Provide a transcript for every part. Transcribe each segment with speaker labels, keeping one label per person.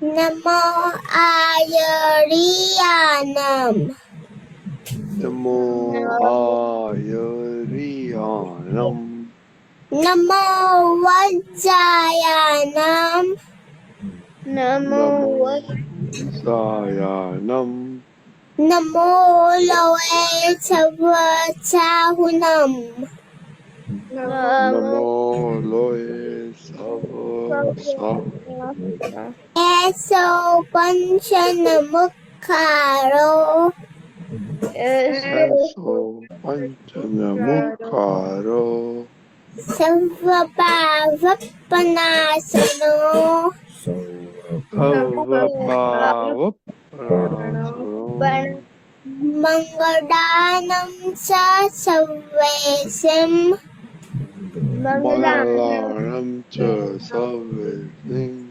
Speaker 1: Namo Ayariyanam.
Speaker 2: Namo Ayariyanam.
Speaker 1: Namo Vajjayanam.
Speaker 2: Namo Sayanam.
Speaker 1: Namo Loe Savachahunam.
Speaker 2: Namo Loe Sava
Speaker 1: Eso Panchanamukharo.
Speaker 2: Eso Panchanamukharo
Speaker 1: Sarvabhavapanasano.
Speaker 2: Sarvabhavapranasaram
Speaker 1: Mangadanam sa Sarvesam.
Speaker 2: Mangalanam cha Sarvesing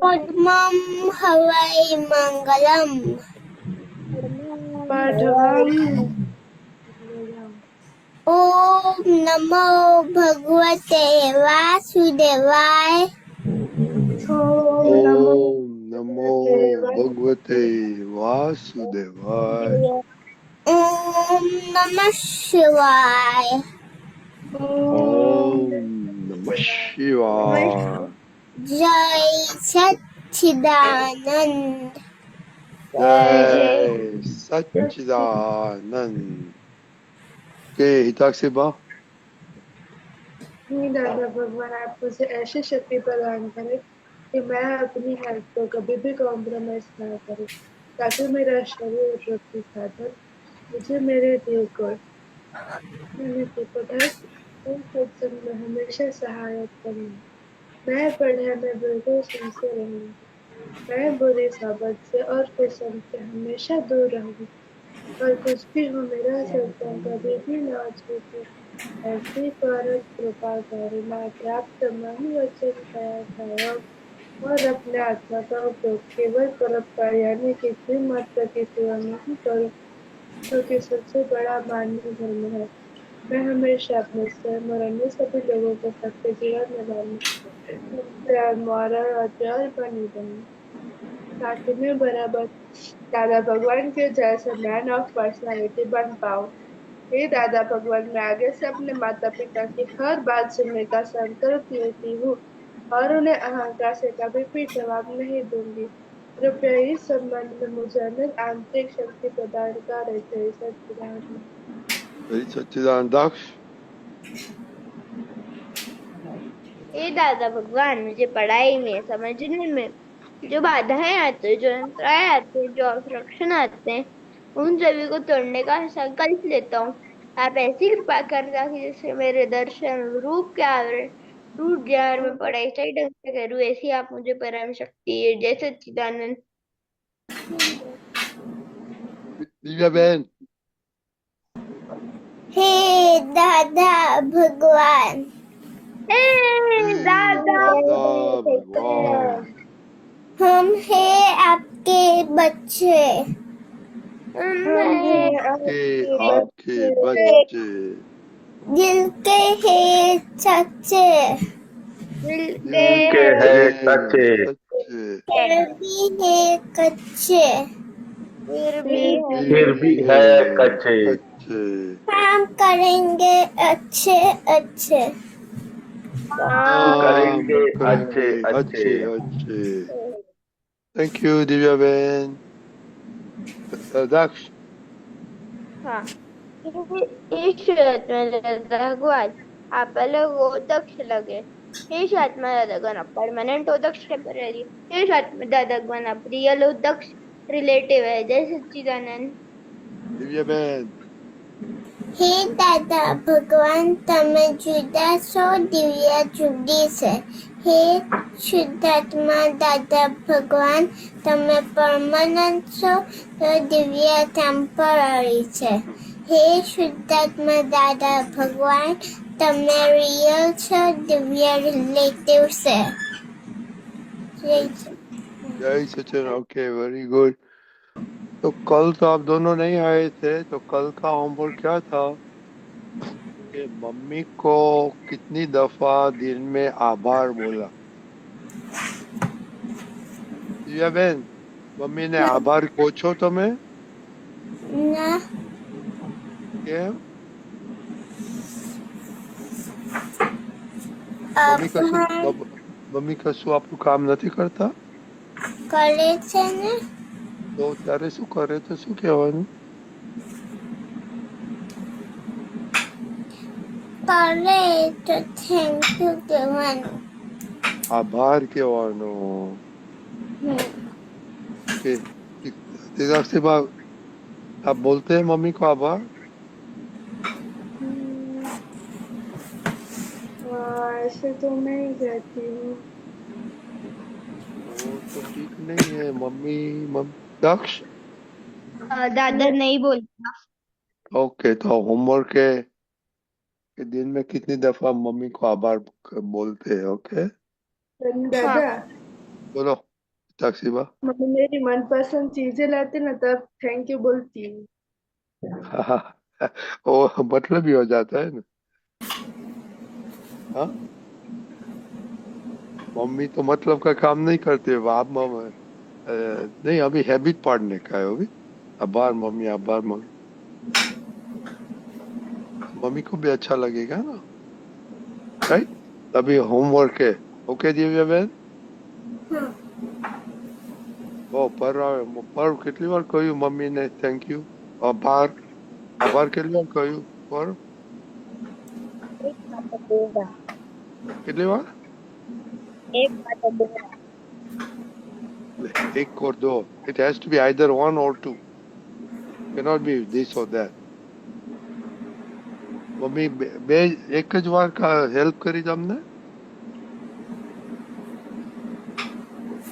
Speaker 1: Padmam Havai Mangalam. Om Namo Bhagavate Vasudevaya.
Speaker 2: Om Namo Bhagavate Vasudevaya
Speaker 1: Om Namah Shivaya.
Speaker 2: Om Namah Shivaya
Speaker 1: Jai Satchidanand.
Speaker 2: Jai Satchidanand. Okay, Hitaksi Ba.
Speaker 3: हे दादा भगवान आप मुझे ऐसी शक्ति प्रदान करें कि मैं अपनी हेल्थ को कभी भी कॉम्प्रोमाइज ना करूं, ताकि मेरा शरीर और रक्त साधन मुझे मेरे दिल को सत्संग में हमेशा सहायक करेंगे। मैं पढ़ने में बिल्कुल सिंसियर रहूंगी। मैं बुरी सोबत से और कुसंग से हमेशा दूर रहूंगी और कुछ भी हो मेरा सत्संग कभी भी ना छूटे। ऐसी परम कृपा करुणा प्राप्त मन वचन काया सहयोग और अपने आत्मा का उपयोग केवल परोपकार यानी किसी मात्र की सेवा में ही करूं, जो कि सबसे बड़ा मानवीय धर्म है। मैं हमेशा अपने स्वयं और अन्य सभी लोगों को सत्य जीवन में लाने प्यार मॉरल और प्यार बनी बनूं, ताकि मैं बराबर दादा भगवान के जैसे मैन ऑफ पर्सनालिटी बन पाऊं। हे दादा भगवान, मैं आगे से अपने माता पिता की हर बात सुनने का संकल्प लेती हूँ और उन्हें अहंकार से कभी भी जवाब नहीं दूंगी। कृपया इस संबंध में मुझे अनंत आंतरिक शक्ति प्रदान करें। जय सच्चिदानंद।
Speaker 2: Jai Satchidanand. Daksh.
Speaker 4: हे दादा भगवान, मुझे पढ़ाई में समझने में जो बाधाएं आते हैं, जो अंतराय आते हैं, जो ऑब्स्ट्रक्शन आते हैं, उन सभी को तोड़ने का संकल्प लेता हूँ। आप ऐसी कृपा करना कि जैसे मेरे दर्शन रूप के आवरण टूट जाए और मैं पढ़ाई सही ढंग से करूँ, ऐसी आप मुझे परम शक्ति है। जय सच्चिदानंद।
Speaker 2: Divya Ben.
Speaker 1: हे दादा भगवान.
Speaker 4: हे
Speaker 2: Hey,
Speaker 4: दादा
Speaker 2: Dada Bhagwan.
Speaker 1: हम हैं आपके बच्चे.
Speaker 2: आपके बच्चे
Speaker 1: दिल के हैं सच्चे.
Speaker 4: दिल
Speaker 2: दिल के
Speaker 4: के
Speaker 2: सच्चे
Speaker 1: फिर भी हैं कच्चे.
Speaker 4: फिर भी
Speaker 2: फिर भी है कच्चे
Speaker 1: काम करेंगे अच्छे अच्छे.
Speaker 2: करेंगे अच्छे अच्छे. Thank you, Divya Ben. Daksh.
Speaker 4: हाँ, भगवान आप अलग हो, दक्ष लगे। हे आत्मा दादागण आप परमानेंट हो, दक्ष टेम्पररी। हे आत्मा दादागण आप रियल हो, दक्ष रिलेटिव है। जय सच्चिदानंद।
Speaker 2: Divya Ben.
Speaker 1: हे दादा भगवान તમે જુદા છો દિવ્ય જુદી છે. હે શુદ્ધાત્મા દાદા ભગવાન તમે પરમાનન્ટ છો તો દિવ્ય ટેમ્પરરી છે. હે શુદ્ધાત્મા દાદા ભગવાન તમે રિયલ છો દિવ્ય રિલેટિવ છે.
Speaker 2: जय सचिन. Okay, very good. तो कल तो आप दोनों नहीं आए थे, तो कल का होमवर्क क्या था कि मम्मी को कितनी दफा दिन में आभार बोला. દિવ્યાબેન, મમ્મીને આભાર કહો છો તમે?
Speaker 1: ના
Speaker 2: કેમ?
Speaker 1: આભાર
Speaker 2: મમ્મી કશું આપણું કામ નથી કરતા?
Speaker 1: કરે છે ને
Speaker 2: તો ત્યારે શું કરે તો શું કહેવાનું?
Speaker 1: કરે તો થેન્ક યુ કહેવાનું.
Speaker 2: आभार कहेवानो। ओके, तेजाब बा, आप बोलते हैं मम्मी को आभार?
Speaker 3: ऐसे तो नहीं कहती हूँ।
Speaker 2: वो तो ठीक नहीं है मम्मी। दक्ष,
Speaker 4: दादा नहीं बोलता।
Speaker 2: ओके, तो होमवर्क है कि दिन में कितनी दफा मम्मी को आभार बोलते हैं? ओके,
Speaker 3: दादा,
Speaker 2: बोलो तकसीबा।
Speaker 3: मम्मी मेरी मनपसंद चीजें लाती ना तब थैंक यू बोलती हूँ।
Speaker 2: वो मतलब ही हो जाता है ना। हाँ, मम्मी तो मतलब का काम नहीं करते। आप नहीं, अभी हैबिट पाड़ने का है अभी। आभार मम्मी, आभार मम्मी, मम्मी को भी अच्छा लगेगा ना, राइट? अभी होमवर्क है। ओके दिव्या बहन, પર કેટલી વાર કહ્યું મમ્મીને થેન્ક યુ, આભાર? આભાર કેટલી વાર કહ્યું? પર કેટલી વાર? એક or દો. It has to be either one or two. Cannot be this or that. Mummy બે એક જ વાર હેલ્પ કરી તમને?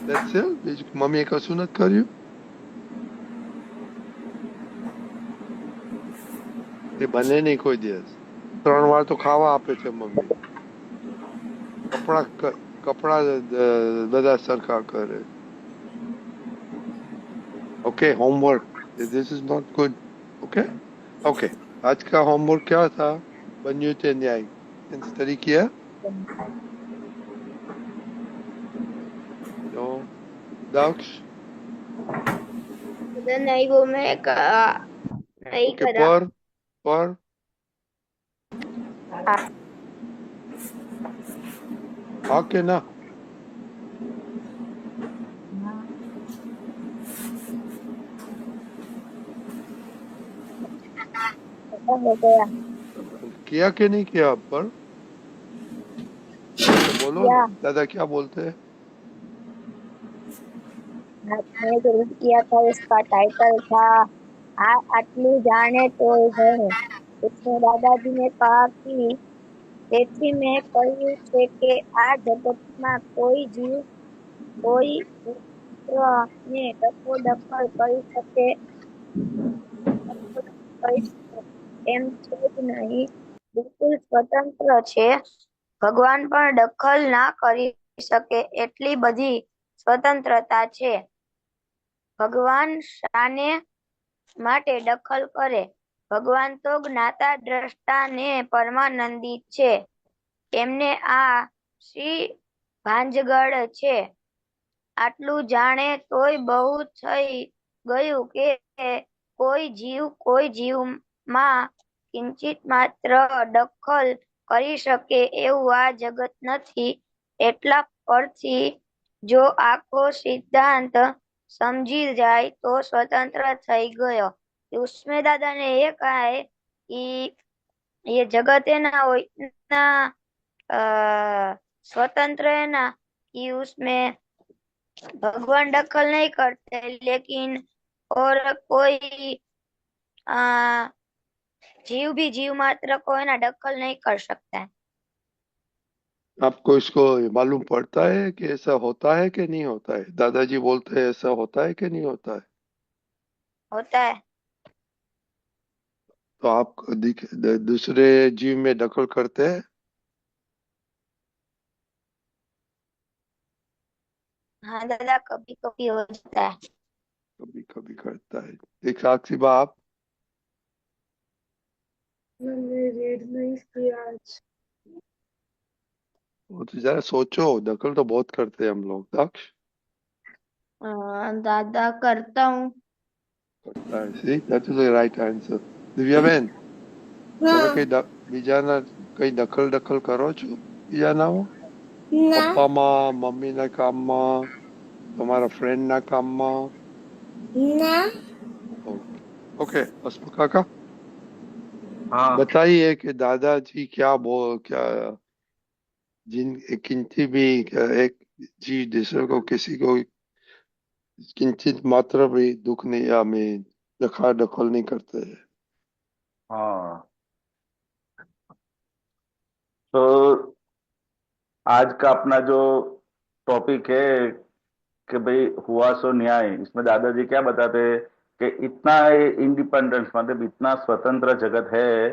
Speaker 2: That's it? બીજું મમ્મીએ કશું નથી કર્યું? એ બને નહીં કોઈ દિવસ. 3 વાર તો ખાવા આપે છે મમ્મી. કપડા બધા સરખા કરે. Okay, homework, this is not good. Okay okay, आज का होमवर्क क्या था? बन्युते न्याय स्टडी किया? नो। दक्ष,
Speaker 4: नहीं, वो मैं नहीं
Speaker 2: ओके,
Speaker 4: करा।
Speaker 2: पर हाँ के ना?
Speaker 4: हो गया।
Speaker 2: किया कि नहीं किया? पर तो बोलो ना, दादा क्या बोलते हैं?
Speaker 4: मैंने जो किया था उसका टाइटल था आटलू जाने तो घणું। उसमें दादाजी ने कहा कि તેથી મેં કહ્યું છે કે આ જગતમાં કોઈ જીવ કોઈ પુત્રને દખલ કરી શકે એમ છે જ નહીં, બિલકુલ સ્વતંત્ર છે। ભગવાન પણ દખલ ના કરી શકે એટલી બધી સ્વતંત્રતા છે। ભગવાન શાને માટે દખલ કરે? ભગવાન તો જ્ઞાતા દ્રષ્ટા ને પરમાનંદી છે। એમને આ શ્રી ભાંજગળ છે। આટલું જાણે તોય બહુ થઈ ગયું કે કોઈ જીવમાં કિંચિત માત્ર દખલ કરી શકે એવું આ જગત નથી। એટલા પરથી જો આખો સિદ્ધાંત समझी जाए तो स्वतंत्र થઈ ગયો। उसमें दादा ने ये कहा है कि ये जगत है ना वो इतना स्वतंत्र है ना कि उसमें भगवान दखल नहीं करते, लेकिन और कोई जीव भी जीव मात्र को है ना दखल नहीं कर सकता है।
Speaker 2: आपको इसको मालूम पड़ता है कि ऐसा होता है कि नहीं होता है? दादाजी बोलते हैं ऐसा होता है कि नहीं होता है?
Speaker 4: होता है।
Speaker 2: तो आप दूसरे जीव में दखल करते हैं?
Speaker 4: हाँ दादा, कभी कभी हो जाता है।
Speaker 2: कभी कभी करता है। एक साक्षी बाप,
Speaker 3: मैंने रीड नहीं किया आज।
Speaker 2: वो तो जरा सोचो, दखल तो बहुत करते हैं हम लोग। दक्ष,
Speaker 4: दादा करता हूँ।
Speaker 2: See, that is the right answer. દિવ્યાબેન, તમે
Speaker 1: હા
Speaker 2: કઈ બીજાના કઈ દખલ કરો છો બીજાના
Speaker 1: ના
Speaker 2: પપ્પામાં, મમ્મીના કામમાં, તમારા ફ્રેન્ડના કામમાં?
Speaker 1: ના
Speaker 2: ओके, हसमुख काका
Speaker 5: हाँ
Speaker 2: बताइए कि दादाजी क्या जिन किंची भी एक जीव दूसरे को किसी को किंचित मात्र भी दुख नहीं या में दखल नहीं करते हैं।
Speaker 6: हाँ, तो आज का अपना जो टॉपिक है कि भाई हुआ सो न्याय, इसमें दादाजी क्या बताते हैं कि इतना इंडिपेंडेंस मतलब इतना स्वतंत्र जगत है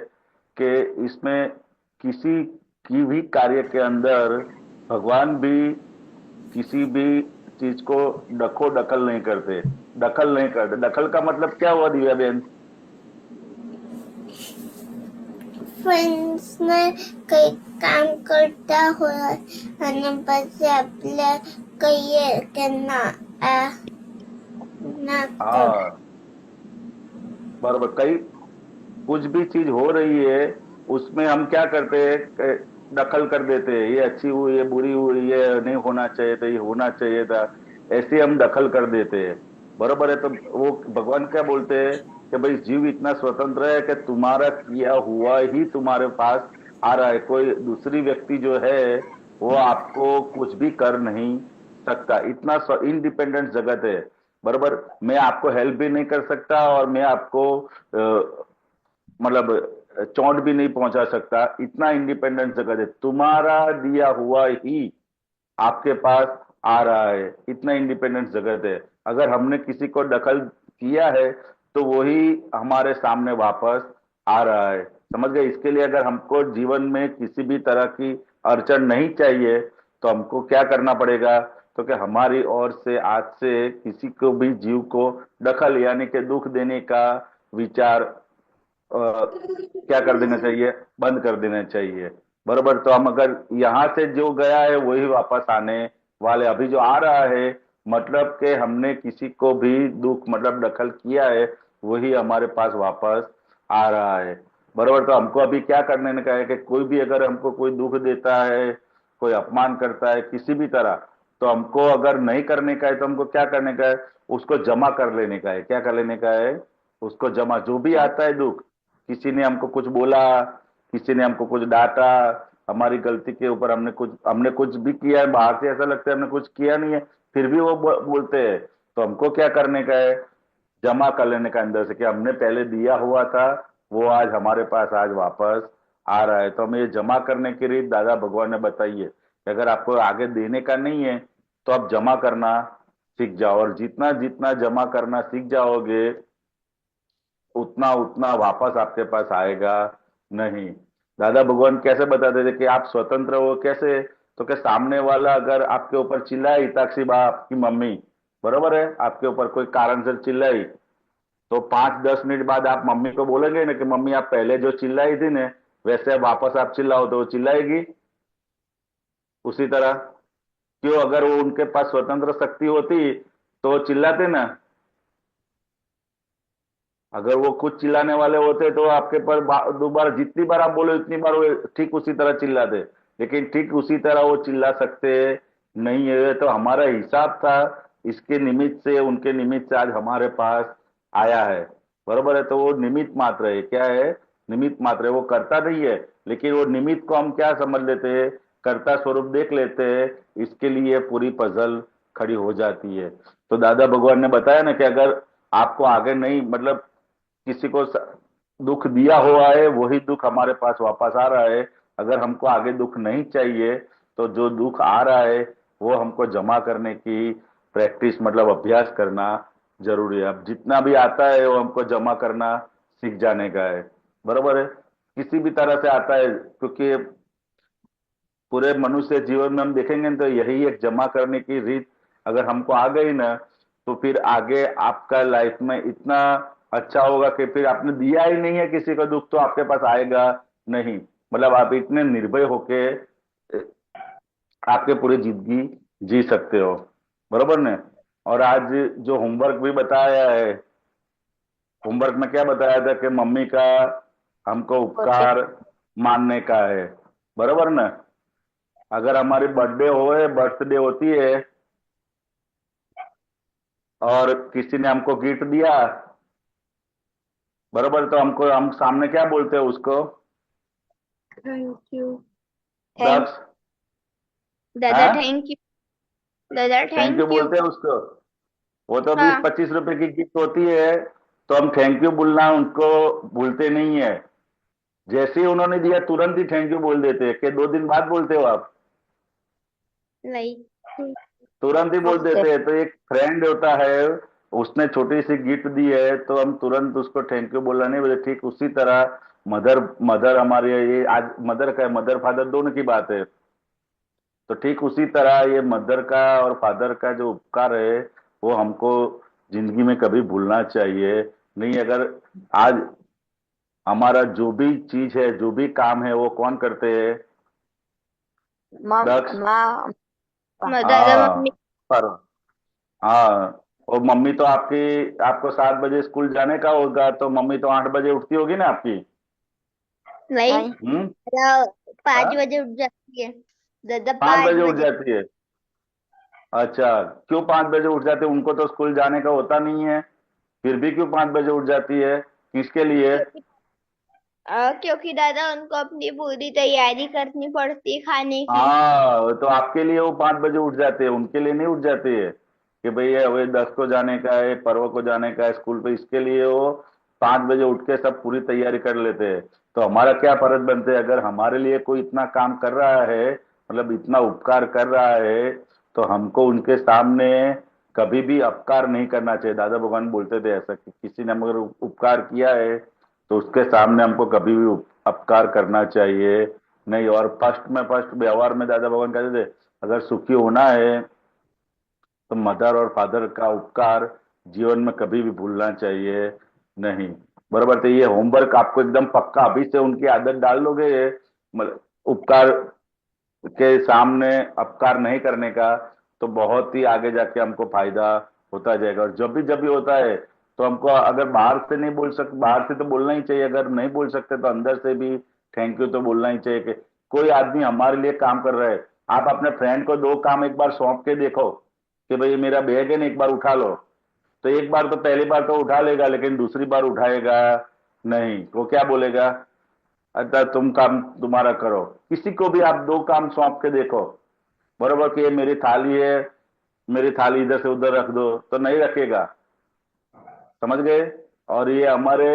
Speaker 6: कि इसमें किसी की भी कार्य के अंदर भगवान भी किसी भी चीज को दखल नहीं करते। दखल का मतलब क्या हुआ दिव्या बहन?
Speaker 1: फ्रेंड्स ने कई काम करता હોય અને પછી આપણે કહીએ કે ના આ ના કર
Speaker 6: हाँ, बराबर। कई कुछ भी चीज हो रही है उसमें हम क्या करते हैं दखल कर देते हैं, ये अच्छी हुई, ये बुरी हुई, ये नहीं होना चाहिए था, ये होना चाहिए था, ऐसे हम दखल कर देते हैं। बराबर है। तो वो भगवान क्या बोलते हैं कि भाई जीव इतना स्वतंत्र है कि तुम्हारा किया हुआ ही तुम्हारे पास आ रहा है। कोई दूसरी व्यक्ति जो है वो आपको कुछ भी कर नहीं सकता। इतना इंडिपेंडेंट जगत है। बराबर। मैं आपको हेल्प भी नहीं कर सकता और मैं आपको मतलब चोट भी नहीं पहुंचा सकता। इतना इंडिपेंडेंट जगत है। तुम्हारा दिया हुआ ही आपके पास आ रहा है। इतना इंडिपेंडेंट जगत है। अगर हमने किसी को दखल किया है तो वही हमारे सामने वापस आ रहा है। समझ गए? इसके लिए अगर हमको जीवन में किसी भी तरह की अड़चन नहीं चाहिए तो हमको क्या करना पड़ेगा? तो कि हमारी ओर से आज से किसी को भी जीव को दखल यानी कि दुख देने का विचार क्या कर देना चाहिए? बंद कर देना चाहिए। बरोबर। तो हम अगर यहां से जो गया है वही वापस आने वाले। अभी जो आ रहा है मतलब कि हमने किसी को भी दुख मतलब दखल किया है वही हमारे पास वापस आ रहा है। बरोबर। तो हमको अभी क्या करने का है कि कोई भी अगर हमको कोई दुख देता है, कोई अपमान करता है किसी भी तरह, तो हमको अगर नहीं करने का है तो हमको क्या करने का है? उसको जमा कर लेने का है। क्या कर लेने का है? उसको जमा। जो भी आता है दुख, किसी ने हमको कुछ बोला, किसी ने हमको कुछ डांटा, हमारी गलती के ऊपर हमने कुछ भी किया है, बाहर से ऐसा लगता है हमने कुछ किया नहीं है फिर भी वो बोलते हैं, तो हमको क्या करने का है? जमा कर लेने का अंदर से कि हमने पहले दिया हुआ था वो आज हमारे पास आज वापस आ रहा है। तो हमें ये जमा करने की रीत दादा भगवान ने बताई है कि अगर आपको आगे देने का नहीं है तो आप जमा करना सीख जाओ। और जितना जितना जमा करना सीख जाओगे उतना उतना वापस आपके पास आएगा नहीं। दादा भगवान कैसे बताते थे कि आप स्वतंत्र हो? कैसे? तो कि सामने वाला अगर आपके ऊपर चिल्लाए, हिताक्षी बा आपकी मम्मी, बरोबर है, आपके ऊपर कोई कारण से चिल्लाई, तो 5-10 मिनट बाद आप मम्मी को बोलेंगे ना कि मम्मी आप पहले जो चिल्लाई थी ना वैसे वापस आप चिल्लाओ, तो वो चिल्लाएगी उसी तरह। क्यों? अगर वो उनके पास स्वतंत्र शक्ति होती तो वो चिल्लाते ना। अगर वो खुद चिल्लाने वाले होते तो आपके पर दोबारा जितनी बार आप बोले उतनी बार वो ठीक उसी तरह चिल्लाते। लेकिन ठीक उसी तरह वो चिल्ला सकते नहीं है। तो हमारा हिसाब था, इसके निमित्त से उनके निमित्त से आज हमारे पास आया है। बरोबर है। तो वो निमित्त मात्र है। क्या है? निमित्त मात्र है। वो करता नहीं है लेकिन वो निमित्त को हम क्या समझ लेते हैं? कर्ता स्वरूप देख लेते हैं। इसके लिए पूरी पजल खड़ी हो जाती है। तो दादा भगवान ने बताया ना कि अगर आपको आगे नहीं मतलब किसी को दुख दिया हुआ है वही दुख हमारे पास वापस आ रहा है। अगर हमको आगे दुख नहीं चाहिए तो जो दुख आ रहा है वो हमको जमा करने की प्रैक्टिस मतलब अभ्यास करना जरूरी है। अब जितना भी आता है वो हमको जमा करना सीख जाने का है। बरोबर है। किसी भी तरह से आता है क्योंकि पूरे मनुष्य जीवन में हम देखेंगे तो यही एक जमा करने की रीत अगर हमको आ गई ना तो फिर आगे आपका लाइफ में इतना अच्छा होगा कि फिर आपने दिया ही नहीं है किसी को दुख तो आपके पास आएगा नहीं। मतलब आप इतने निर्भय होके आपके पूरी जिंदगी जी सकते हो। बरोबर ने? और आज जो होमवर्क भी बताया है, होमवर्क में क्या बताया था कि मम्मी का हमको उपकार मानने का है, बराबर ना। अगर हमारी बर्थडे होती है और किसी ने हमको गिफ्ट दिया, बराबर, तो हम सामने क्या बोलते हैं उसको?
Speaker 3: Thank you.
Speaker 4: थैंक
Speaker 6: दक्ष,
Speaker 4: दादा,
Speaker 6: हाँ,
Speaker 4: थैंक यू दादा,
Speaker 6: थैंक यू
Speaker 4: थैंक यू।
Speaker 6: बोलते हैं उसको। वो तो
Speaker 4: हाँ,
Speaker 6: 20-25 रुपए की गिफ्ट होती है, तो हम थैंक यू बोलना उनको भूलते नहीं है। जैसे ही उन्होंने दिया तुरंत ही थैंक यू बोल देते हैं कि 2 दिन बाद बोलते हो आप?
Speaker 4: नहीं।
Speaker 6: तुरंत ही बोल देते हैं। तो एक फ्रेंड होता है, उसने छोटी सी गिफ्ट दी है तो हम तुरंत उसको थैंक यू बोलना नहीं बोलते। ठीक उसी तरह मदर मदर हमारे, ये आज मदर का, मदर फादर दोनों की बात है, तो ठीक उसी तरह ये मदर का और फादर का जो उपकार है वो हमको जिंदगी में कभी भूलना चाहिए नहीं। अगर आज हमारा जो भी चीज है, जो भी काम है, वो कौन करते हैं? दक्ष,
Speaker 4: दादा,
Speaker 6: हाँ,
Speaker 4: मम्मी।
Speaker 6: पर हाँ, और मम्मी तो आपको 7 बजे स्कूल जाने का होगा, तो मम्मी तो 8 बजे उठती होगी ना आपकी?
Speaker 4: नहीं,
Speaker 6: हम्म।
Speaker 4: दादा 5
Speaker 6: हाँ,
Speaker 4: बजे उठ जाती है। दादा,
Speaker 6: 5 बजे उठ
Speaker 4: 5 बजे।
Speaker 6: जाती है? अच्छा, क्यों 5 बजे उठ जाते हैं? उनको तो स्कूल जाने का होता नहीं है, फिर भी क्यों 5 बजे उठ जाती है? किसके लिए?
Speaker 4: क्योंकि दादा उनको अपनी पूरी तैयारी करनी पड़ती है खाने की।
Speaker 6: हाँ, तो आपके लिए वो 5 बजे उठ जाते हैं, उनके लिए नहीं उठ जाते हैं कि भैया वही 10 को जाने का है, पर्व को जाने का है स्कूल पे, इसके लिए वो 5 बजे उठ के सब पूरी तैयारी कर लेते हैं। तो हमारा क्या फर्ज बनते है? अगर हमारे लिए कोई इतना काम कर रहा है, मतलब इतना उपकार कर रहा है, तो हमको उनके सामने कभी भी अपकार नहीं करना चाहिए। दादा भगवान बोलते थे ऐसा कि किसी ने अगर उपकार किया है तो उसके सामने हमको कभी भी अपकार करना चाहिए नहीं। और फर्स्ट व्यवहार में दादा भगवान कहते थे, अगर सुखी होना है तो मदर और फादर का उपकार जीवन में कभी भी भूलना चाहिए नहीं, बराबर। तो ये होमवर्क आपको एकदम पक्का अभी से उनकी आदत डाल लोगे, उपकार के सामने अपकार नहीं करने का, तो बहुत ही आगे जाके हमको फायदा होता जाएगा। और जब भी होता है तो हमको, अगर बाहर से नहीं बोल सकते, बाहर से तो बोलना ही चाहिए, अगर नहीं बोल सकते तो अंदर से भी थैंक यू तो बोलना ही चाहिए कि कोई आदमी हमारे लिए काम कर रहा है। आप अपने फ्रेंड को 2 काम एक बार सौंप के देखो कि भाई मेरा बैग है ना, एक बार उठा लो, तो एक बार तो, पहली बार तो उठा लेगा, लेकिन दूसरी बार उठाएगा नहीं। वो क्या बोलेगा? अच्छा, तुम काम तुम्हारा करो। किसी को भी आप 2 काम सौंप के देखो, बरोबर, कि ये मेरी थाली है, मेरी थाली इधर से उधर रख दो, तो नहीं रखेगा, समझ गए। और ये हमारे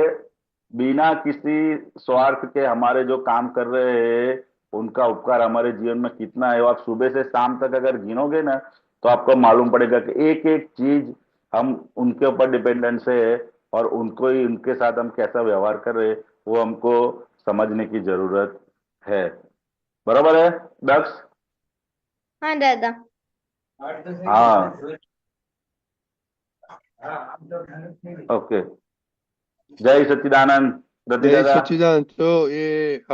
Speaker 6: बिना किसी स्वार्थ के हमारे जो काम कर रहे हैं, उनका उपकार हमारे जीवन में कितना है। आप सुबह से शाम तक अगर गिनोगे ना, तो आपको मालूम पड़ेगा कि एक एक चीज हम उनके ऊपर डिपेंडेंस है, और उनको ही, उनके साथ हम कैसा व्यवहार कर रहे हैं वो हमको समझने की जरूरत है, बराबर है दक्ष?
Speaker 4: हाँ दादा।
Speaker 6: हाँ, ओके। जय सच्चिदानंद, रति
Speaker 2: जय
Speaker 6: दादा।
Speaker 2: सच्चिदानंद। तो ये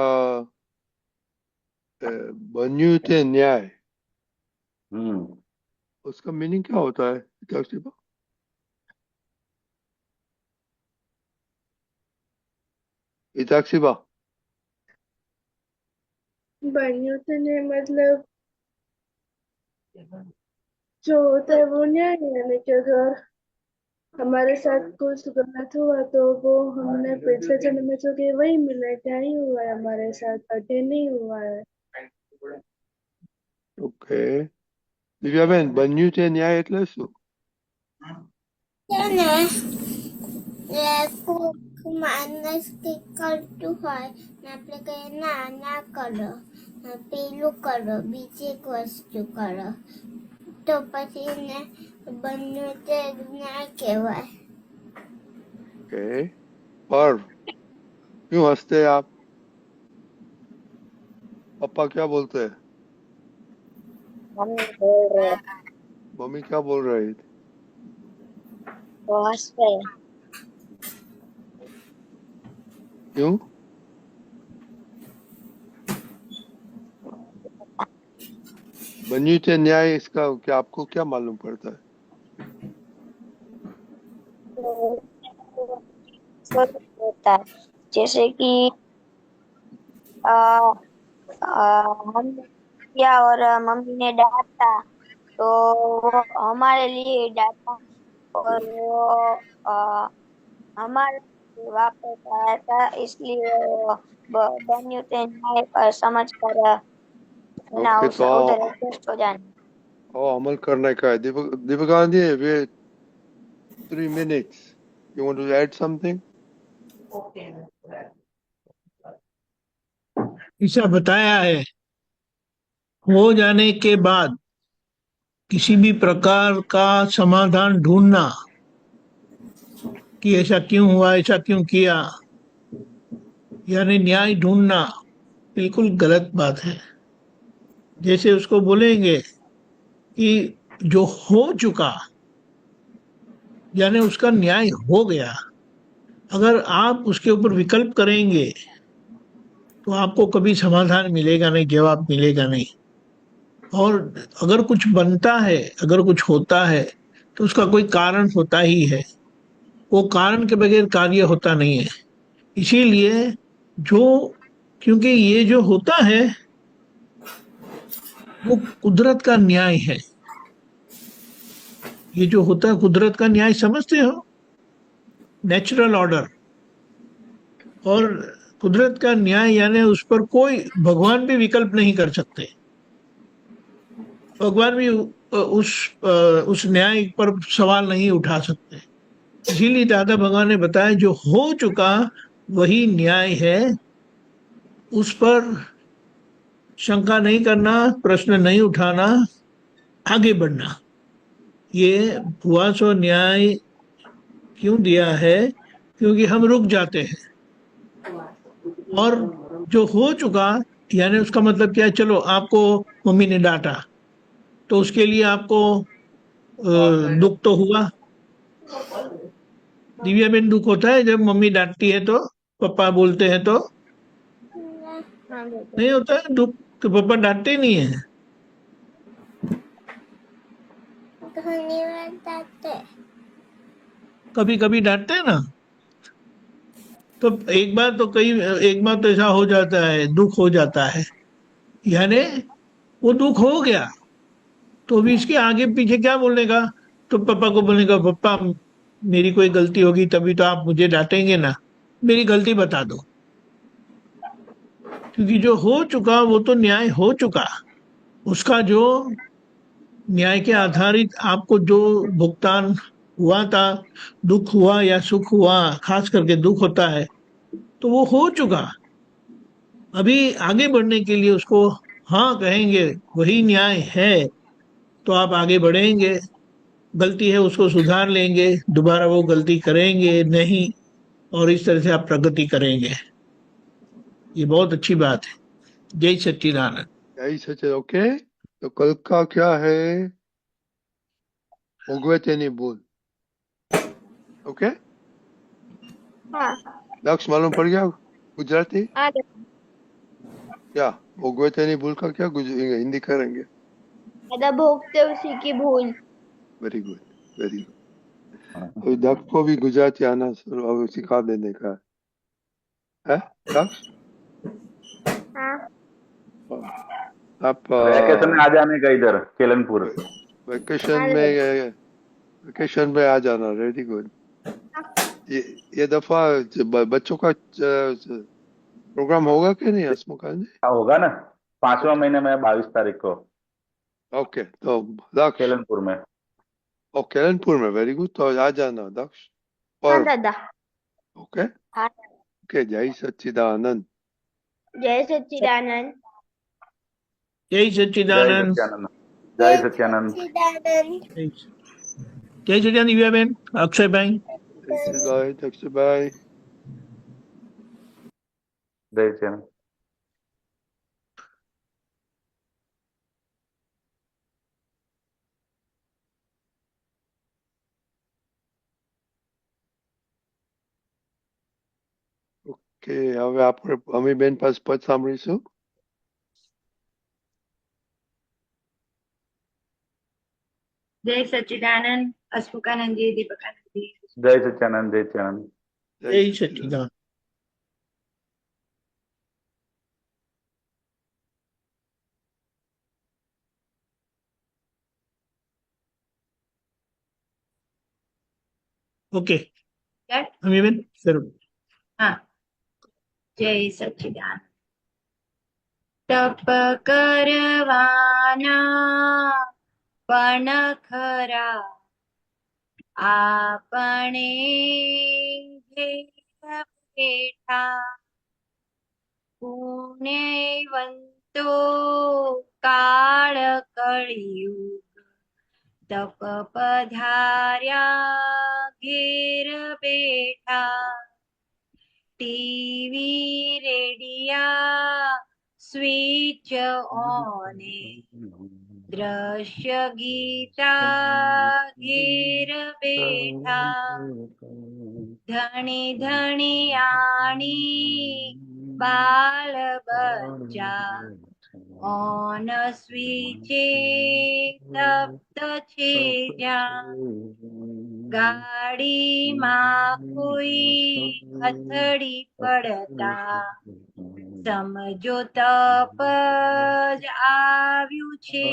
Speaker 2: बन्यू थे न्याय,
Speaker 6: हम्म।
Speaker 2: उसका मीनिंग क्या होता है हिताक्षी बा? हिताक्षी बा,
Speaker 3: बनियों ने मतलब जो होता है वो न्याय है, यानी कि अगर हमारे साथ कुछ गलत हुआ तो वो हमने पिछले जन्म में जो किया वही मिला है, क्या ही हुआ है हमारे साथ, बर्थडे नहीं हुआ है।
Speaker 2: ઓકે. દિવ્યાબેન, બન્યું છે ન્યાય એટલે શું?
Speaker 1: છે ને કોક માણસ કંઈક કરતું હોય ને આપણે કહીએ ના ના કરો, પેલું કરો, બીજી એક વસ્તુ કરો, તો પછી એને બન્યું તે ન્યાય કહેવાય.
Speaker 2: ઓકે. पर क्यों हंसते हैं आप? पापा क्या बोलते हैं?
Speaker 7: मम्मी बोल रहे
Speaker 2: मम्मी क्या बोल रही थी?
Speaker 7: वो हंस रहे।
Speaker 2: क्यों? बन्यू थे न्याय, इसका क्या आपको क्या मालूम पड़ता है?
Speaker 7: होता है, जैसे कि आ, हमने किया और मम्मी ने डांटा, तो वो हमारे लिए डांटा और वो हमारे लिए वापस आया था, इसलिए वो बनियों से न्याय पर समझ कर ना
Speaker 2: ओके, तो
Speaker 7: उधर एडजस्ट हो जाने।
Speaker 2: अमल करने का है। दीपक दीपक गांधी, वे 3 minutes. You want to add something?
Speaker 8: ऐसा बताया है, हो जाने के बाद किसी भी प्रकार का समाधान ढूंढना कि ऐसा क्यों हुआ, ऐसा क्यों किया, यानी न्याय ढूंढना बिल्कुल गलत बात है। जैसे उसको बोलेंगे कि जो हो चुका यानी उसका न्याय हो गया, अगर आप उसके ऊपर विकल्प करेंगे तो आपको कभी समाधान मिलेगा नहीं, जवाब मिलेगा नहीं। और अगर कुछ बनता है, अगर कुछ होता है तो उसका कोई कारण होता ही है, वो कारण के बगैर कार्य होता नहीं है। इसीलिए जो क्योंकि ये जो होता है वो कुदरत का न्याय है। ये जो होता है कुदरत का न्याय, समझते हो, नेचुरल ऑर्डर। और कुदरत का न्याय यानी उस पर कोई भगवान भी विकल्प नहीं कर सकते। भगवान भी उस न्याय पर सवाल नहीं उठा सकते। इसीलिए दादा भगवान ने बताया जो हो चुका वही न्याय है, उस पर शंका नहीं करना, प्रश्न नहीं उठाना, आगे बढ़ना। ये हुआ सो न्याय क्यों दिया है? क्योंकि हम रुक जाते हैं। और जो हो चुका यानी उसका मतलब क्या है? चलो आपको मम्मी ने डांटा तो उसके लिए आपको दुख तो हुआ। दिव्या बेन, दुख होता है जब मम्मी डांटती है तो, पापा बोलते हैं तो?
Speaker 4: हाँ बेटा।
Speaker 8: नहीं होता है दुख, तो पापा डांटते ही नहीं है।
Speaker 1: धन्यवाद दाते।
Speaker 8: कभी कभी डांटते हैं ना। तो एक बार तो ऐसा हो जाता है, दुख हो जाता है, यानी वो दुख हो गया, तो अभी इसके आगे पीछे क्या बोलने का? तो पापा को बोलने का, पापा मेरी कोई गलती होगी तभी तो आप मुझे डांटेंगे ना, मेरी गलती बता दो। क्योंकि जो हो चुका वो तो न्याय हो चुका, उसका जो न्याय के आधारित आपको जो भुगतान हुआ था, दुख हुआ या सुख हुआ, खास करके दुख होता है, तो वो हो चुका। अभी आगे बढ़ने के लिए उसको हाँ कहेंगे, वही न्याय है, तो आप आगे बढ़ेंगे। गलती है उसको सुधार लेंगे, दोबारा वो गलती करेंगे नहीं, और इस तरह से आप प्रगति करेंगे। ये बहुत अच्छी बात है। जय सच्चिदानंद।
Speaker 2: यही सच है। ओके, तो कल का क्या है? भोगवे तेनी भूल। ओके,
Speaker 4: हाँ
Speaker 2: लक्ष्य मालूम पड़ गया? गुजराती
Speaker 4: आ गया।
Speaker 2: क्या? भोगवे तेनी भूल का क्या हिंदी करेंगे?
Speaker 4: दादा भोगते उसी की भूल।
Speaker 2: Very good, very good. अभी दक्ष को भी गुजराती आना अब सिखा देने का है दक्ष?
Speaker 4: हाँ
Speaker 2: आप
Speaker 6: वैकेशन में आ जाने का इधर केलनपुर।
Speaker 2: वेकेशन
Speaker 4: हाँ
Speaker 2: में
Speaker 4: दादा।
Speaker 2: वेकेशन में आ जाना। Very good. ये दफा बच्चों का प्रोग्राम होगा कि नहीं हसमुखा जी?
Speaker 6: हाँ, होगा ना, 5वां महीने में 22 तारीख को
Speaker 2: ओके, तो दक्ष,
Speaker 6: केलनपुर में।
Speaker 2: ओ केलनपुर में, वेरी गुड, तो आ जाना दक्ष।
Speaker 4: हाँ
Speaker 2: और
Speaker 4: दादा।
Speaker 2: ओके,
Speaker 4: हाँ।
Speaker 2: ओके, जय सच्चिदानंद।
Speaker 4: जय सच्चिदानंद।
Speaker 8: जय
Speaker 6: जय
Speaker 8: सच्चिदानंद।
Speaker 6: सत्यानंद। जय
Speaker 1: जय
Speaker 6: सत्यानंद।
Speaker 1: सच्चिदानंद।
Speaker 8: जय सच्चिदानंद दिव्या बेन, अक्षय भाई।
Speaker 2: बाय दक्ष, बाय।
Speaker 6: जय सत्यानंद।
Speaker 2: ઓકે, હવે આપણે અમીબેન પાસે પદ સાંભળીશું.
Speaker 9: जय सच्चिदानंद, हसमुखानंद जी, दीपकानंद जी।
Speaker 6: जय सत्यानंद। जय सत्यानंद।
Speaker 8: जय सच्चिदानंद। ओके हमीबेन શરૂ।
Speaker 9: हाँ, जय सच्चिदानंद। तप करवाना पण खरा આપણે ઘેર બેઠા પુણ્યવંતો કાળ કળિયુગ તપ પધાર્યા ઘેર બેઠા ટીવી રેડિયા સ્વિચ ઓને દ્રશ્ય ગીતા ઘેર બેઠા ધણી ધણિયાણી બાલ બચ્ચા ઓન સ્વિચે તપ્ત છે જ્યાં ગાડીમાં કોઈ અથડી પડતા સમજો તપ જ આવ્યું છે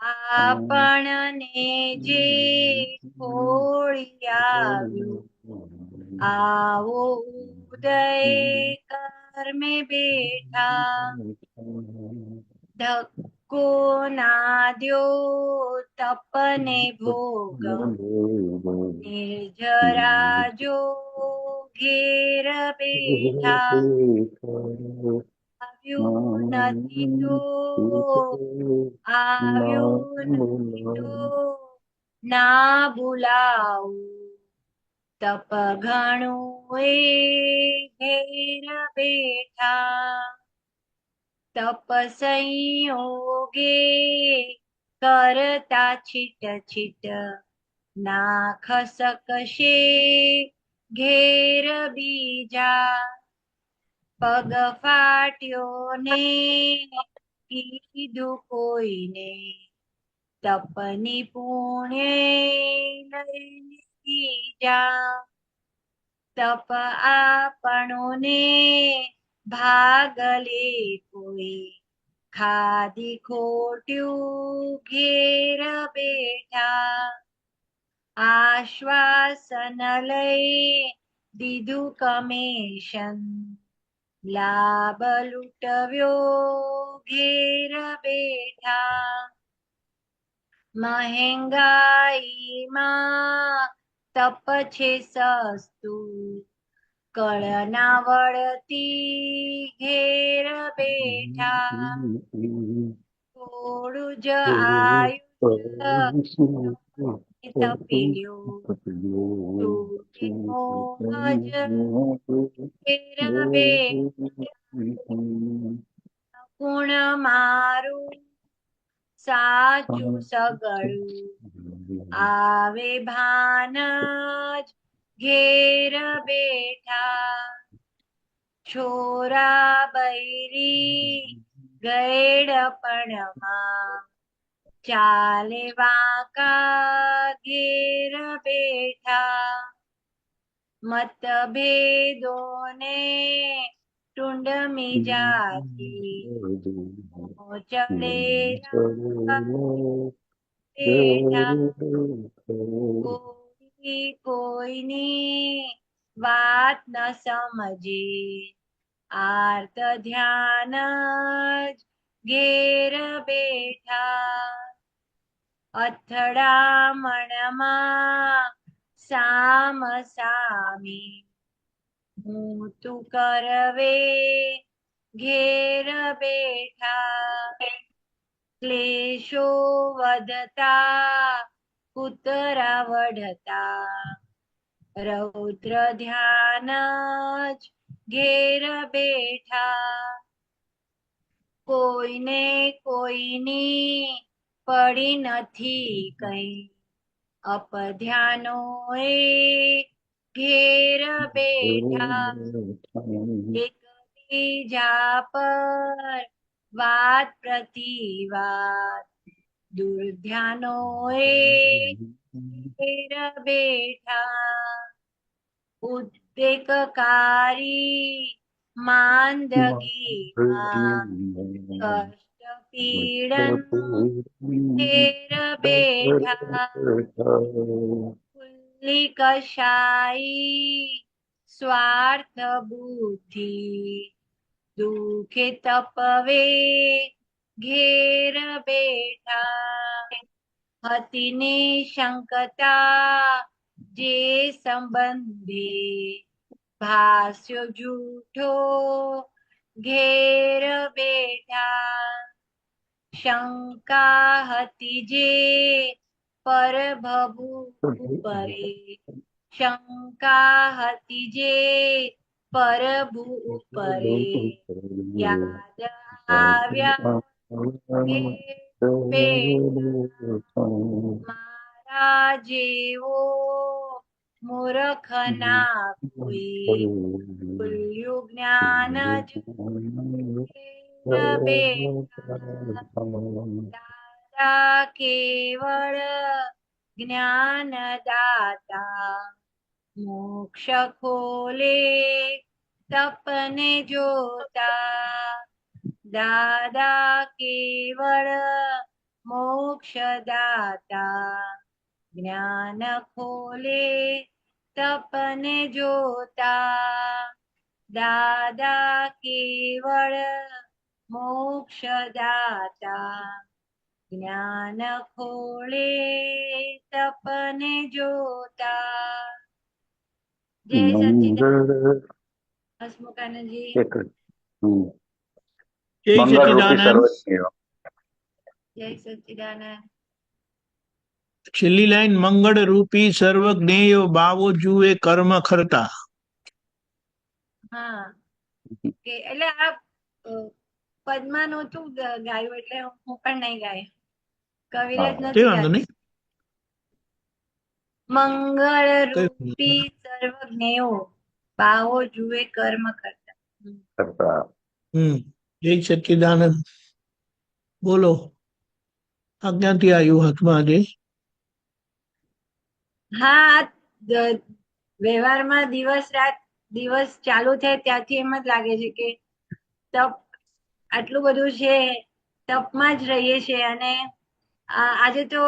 Speaker 9: આપણને જે છોડી આવ્યું આવો ઉદય કર્મે બેઠા ધક્કો ના દ્યો તપને ભોગ નિર્જરા જો ઘેર બેઠા આવ્યું નથી તો આવ્યું નથી તો ના ભૂલાવું તપ ઘણું એ ઘેર બેઠા તપ સંયોગે કરતા છીટ છીટ ના ખસકશે ઘેર બીજા પગ ફાટ્યો ને કીધું કોઈને તપની પુણ્ય લઈ જા તપ આપણને ભાગલે કોઈ ખાધી ખોટ્યું ઘેર બેઠા આશ્વાસન લઈ દીધું કમિશન લાભ લૂંટવ્યો ઘેર બેઠા મહેંગાઈમાં તપ છે સસ્તું કળના વળતી ઘેર બેઠા થોડું જ આયુષ્ય તપી લ્યો મોહ જ ઘેર બેઠા ગુણ મારું સાચું સગળું આવે ભાન જ ઘેર બેઠા છોરા બૈરી ગેડપણમાં ચાલે વાંકા ઘેર બેઠા મતભેદોને ટુંડમી જાતી ચડેલા બેઠા કોઈ કોઈની વાત ન સમજે આર્ત ધ્યાન જ ઘેર બેઠા અથડામણમાં સામ સામી હું તું કરવે ઘેર બેઠા ક્લેશો વધતા કૂતરા વઢતા રૌદ્ર ધ્યાન જ ઘેર બેઠા કોઈને કોઈની પડી નથી કઈ અપધ્યાનો એ ઘેર બેઠા એક બીજા પર વાત પ્રતિવાદ દુર્ધ્યાનો એ ઘેર બેઠા ઉદ્વેગકારી માંદગીમાં કષ્ટ પીડન ઘેર બેઠા ફુલ્લી કશાઈ સ્વાર્થ બુદ્ધિ દુઃખે તપવે ઘેર બેઠા હતી નિશંકતા જે સંબંધે ભાસ્યો જૂઠો ઘેર બેઠા શંકા હતી જે પરભભુ ઉપરે શંકા હતી જે પરભુ ઉપરે યાદ આવ્યા મારા જેવો મૂર્ખ ના કોઈ ભૂલ્યું જ્ઞાન જ દાદા કેવળ જ્ઞાન દાતા મોક્ષ ખોલે તપને જોતા દાદા કેવળ મોક્ષ દાતા જ્ઞાન ખોલે તપને જોતા દાદા કેવળ મોક્ષ દાતા જ્ઞાન ખોલે તપને જોતા જય સચ્ચિદાનંદ હસમુખાનંદજી
Speaker 8: જય
Speaker 6: મંગળ રૂપી
Speaker 8: સચ્ચિદાનંદ.
Speaker 6: સર્વજ્ઞ.
Speaker 9: જય સચ્ચિદાનંદ.
Speaker 8: છેલ્લી લાઈન મંગળ રૂપી સર્વ જ્ઞેયો બાવો જુએ કર્મ કરતા.
Speaker 9: હા કે એટલે આ પદ્મા નહોતું ગાયું એટલે હું પણ નહીં ગાય કવિરાજ
Speaker 8: તે
Speaker 9: નથી
Speaker 8: વાંધો
Speaker 9: ગાતું
Speaker 8: નહીં.
Speaker 9: મંગળ
Speaker 8: કઈ
Speaker 9: રૂપી સર્વજ્ઞેયો બાવો જુએ કર્મ કરતા
Speaker 6: કરતા.
Speaker 8: જય સચ્ચિદાનંદ. બોલો આજ્ઞાથી આવ્યું હાથમાં આજે.
Speaker 9: હા વ્યવહારમાં દિવસ રાત દિવસ ચાલુ થાય ત્યાંથી એમ જ લાગે છે કે તપ આટલું બધું છે તપમાં જ રહીએ છીએ અને આજે તો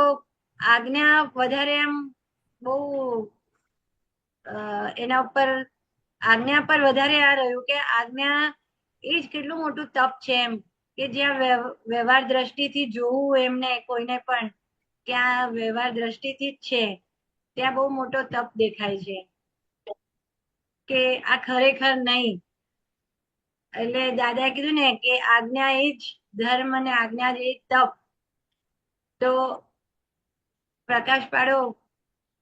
Speaker 9: આજ્ઞા વધારે એમ બહુ એના ઉપર આજ્ઞા પર વધારે આ રહ્યું કે આજ્ઞા એ જ કેટલું મોટું તપ છે એમ કે જ્યાં વ્યવહાર દ્રષ્ટિથી જોવું એમને કોઈને પણ કે આ વ્યવહાર દ્રષ્ટિથી જ છે ત્યાં બહુ મોટો તપ દેખાય છે કે આ ખરેખર નહીં એટલે દાદાએ કીધું ને કે આજ્ઞા એ જ ધર્મ અને આજ્ઞા એ જ તપ તો પ્રકાશ પાડો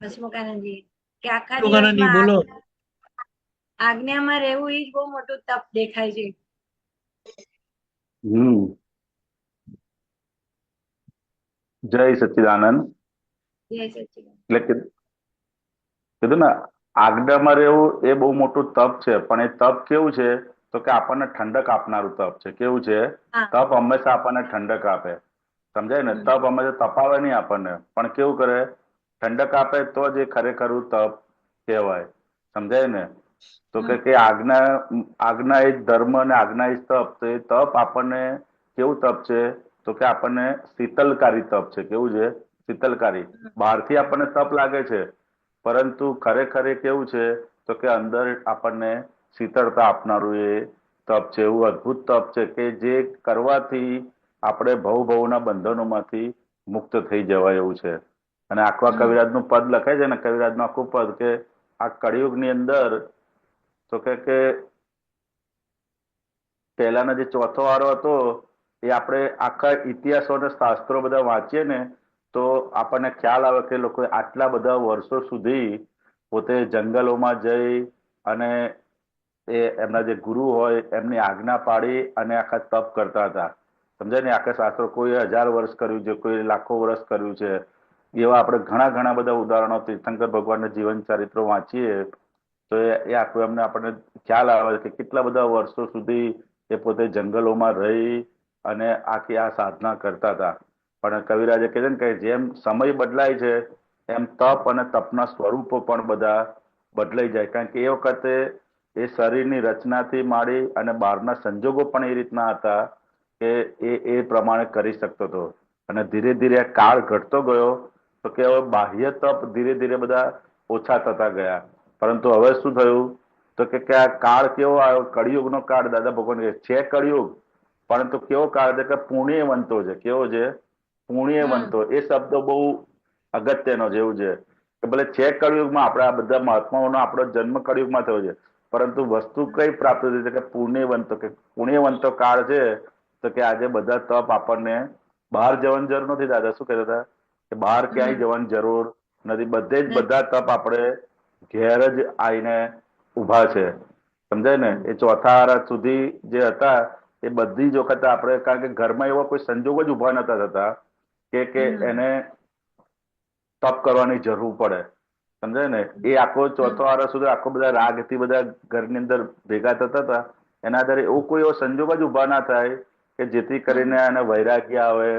Speaker 9: હસમુખાનંદજી કે આખા
Speaker 8: હસમુખાનંદજી બોલો.
Speaker 9: દિવસમાં આજ્ઞામાં રહેવું એ જ બહુ મોટું તપ દેખાય છે.
Speaker 6: જય સચ્ચિદાનંદ.
Speaker 9: જય સચ્ચિદાનંદ.
Speaker 6: એટલે કીધું ને આજ્ઞામાં રહેવું એ બહુ મોટું તપ છે પણ એ તપ કેવું છે તો કે આપણને ઠંડક આપનારું તપ છે. કેવું છે? તપ હંમેશા આપણને ઠંડક આપે. સમજાય ને? તપ હંમેશા તપાવે નહીં આપણને પણ કેવું કરે ઠંડક આપે તો જ એ ખરેખર તપ કહેવાય. સમજાય ને? તો કે આજ્ઞા એ જ ધર્મ અને આજ્ઞા એ જ તપ. તો એ તપ આપણને કેવું તપ છે તો કે આપણને શીતલકારી તપ છે. કેવું છે? શીતલકારી. બહારથી આપણને તપ લાગે છે પરંતુ ખરેખર એ કેવું છે તો કે અંદર આપણને શીતળતા આપનારું એ તપ છે. એવું અદ્ભુત તપ છે કે જે કરવાથી આપણે ભવના બંધનોમાંથી મુક્ત થઈ જવાય એવું છે. અને આખા કવિરાજનું પદ લખે છે ને કવિરાજનું આખું પદ કે આ કળિયુગની અંદર તો કે પહેલાનો જે ચોથો વારો હતો એ આપણે આખા ઇતિહાસો અને શાસ્ત્રો બધા વાંચીએ ને તો આપણને ખ્યાલ આવે કે લોકો આટલા બધા વર્ષો સુધી પોતે જંગલોમાં જઈ અને એ એમના જે ગુરુ હોય એમની આજ્ઞા પાડી અને આખા તપ કરતા હતા. સમજાય ને? આખા શાસ્ત્રો કોઈ 1000 વર્ષ કર્યું છે, કોઈ લાખો વર્ષ કર્યું છે. એવા આપણે ઘણા બધા ઉદાહરણો તીર્થંકર ભગવાનના જીવન ચરિત્રો વાંચીએ તો એ આખું એમને આપણને ખ્યાલ આવે કે કેટલા બધા વર્ષો સુધી એ પોતે જંગલોમાં રહી અને આખી આ સાધના કરતા હતા. પણ કવિરાજે કહે છે ને કે જેમ સમય બદલાય છે એમ તપ અને તપના સ્વરૂપો પણ બધા બદલાઈ જાય. કારણ કે એ વખતે એ શરીરની રચનાથી માંડી અને બહારના સંજોગો પણ એ રીતના હતા કે એ પ્રમાણે કરી શકતો હતો. અને ધીરે ધીરે કાળ ઘટતો ગયો તો કે હવે બાહ્ય તપ ધીરે ધીરે બધા ઓછા થતા ગયા. પરંતુ હવે શું થયું તો કે આ કાળ કેવો આવ્યો? કળિયુગનો કાળ. દાદા ભગવાન છે કળિયુગ, પરંતુ કેવો કાળ છે કે પુણ્યવંતો છે. કેવો છે? પુણ્યવંતો. એ શબ્દ બહુ અગત્યનો છે. એવું છે કે ભલે છે કળિયુગમાં આપણે આ બધા મહાત્માઓનો આપણો જન્મ કળિયુગમાં થયો છે, પરંતુ વસ્તુ કઈ પ્રાપ્ત થઈ છે કે પુણ્યવંતો. કે પુણ્યવંતો કાળ છે તો કે આજે બધા તપ આપણને બહાર જવાની જરૂર નથી. દાદા શું કહેતા હતા કે બહાર ક્યાંય જવાની જરૂર નથી. બધે જ બધા તપ આપણે ઘેર જ આવીને ઉભા છે. સમજાય ને? એ ચોથા આરા સુધી જે હતા એ બધી જ વખત આપણે, કારણ કે ઘરમાં એવા કોઈ સંજોગો જ ઉભા નતા થતા કે એને તપ કરવાની જરૂર પડે. સમજાય ને? એ આખો ચોથો આરા સુધી આખો બધા રાગથી બધા ઘરની અંદર ભેગા થતા હતા. એના આધારે એવું કોઈ એવો સંજોગ જ ઉભા ના થાય કે જેથી કરીને એને વૈરાગ્ય આવે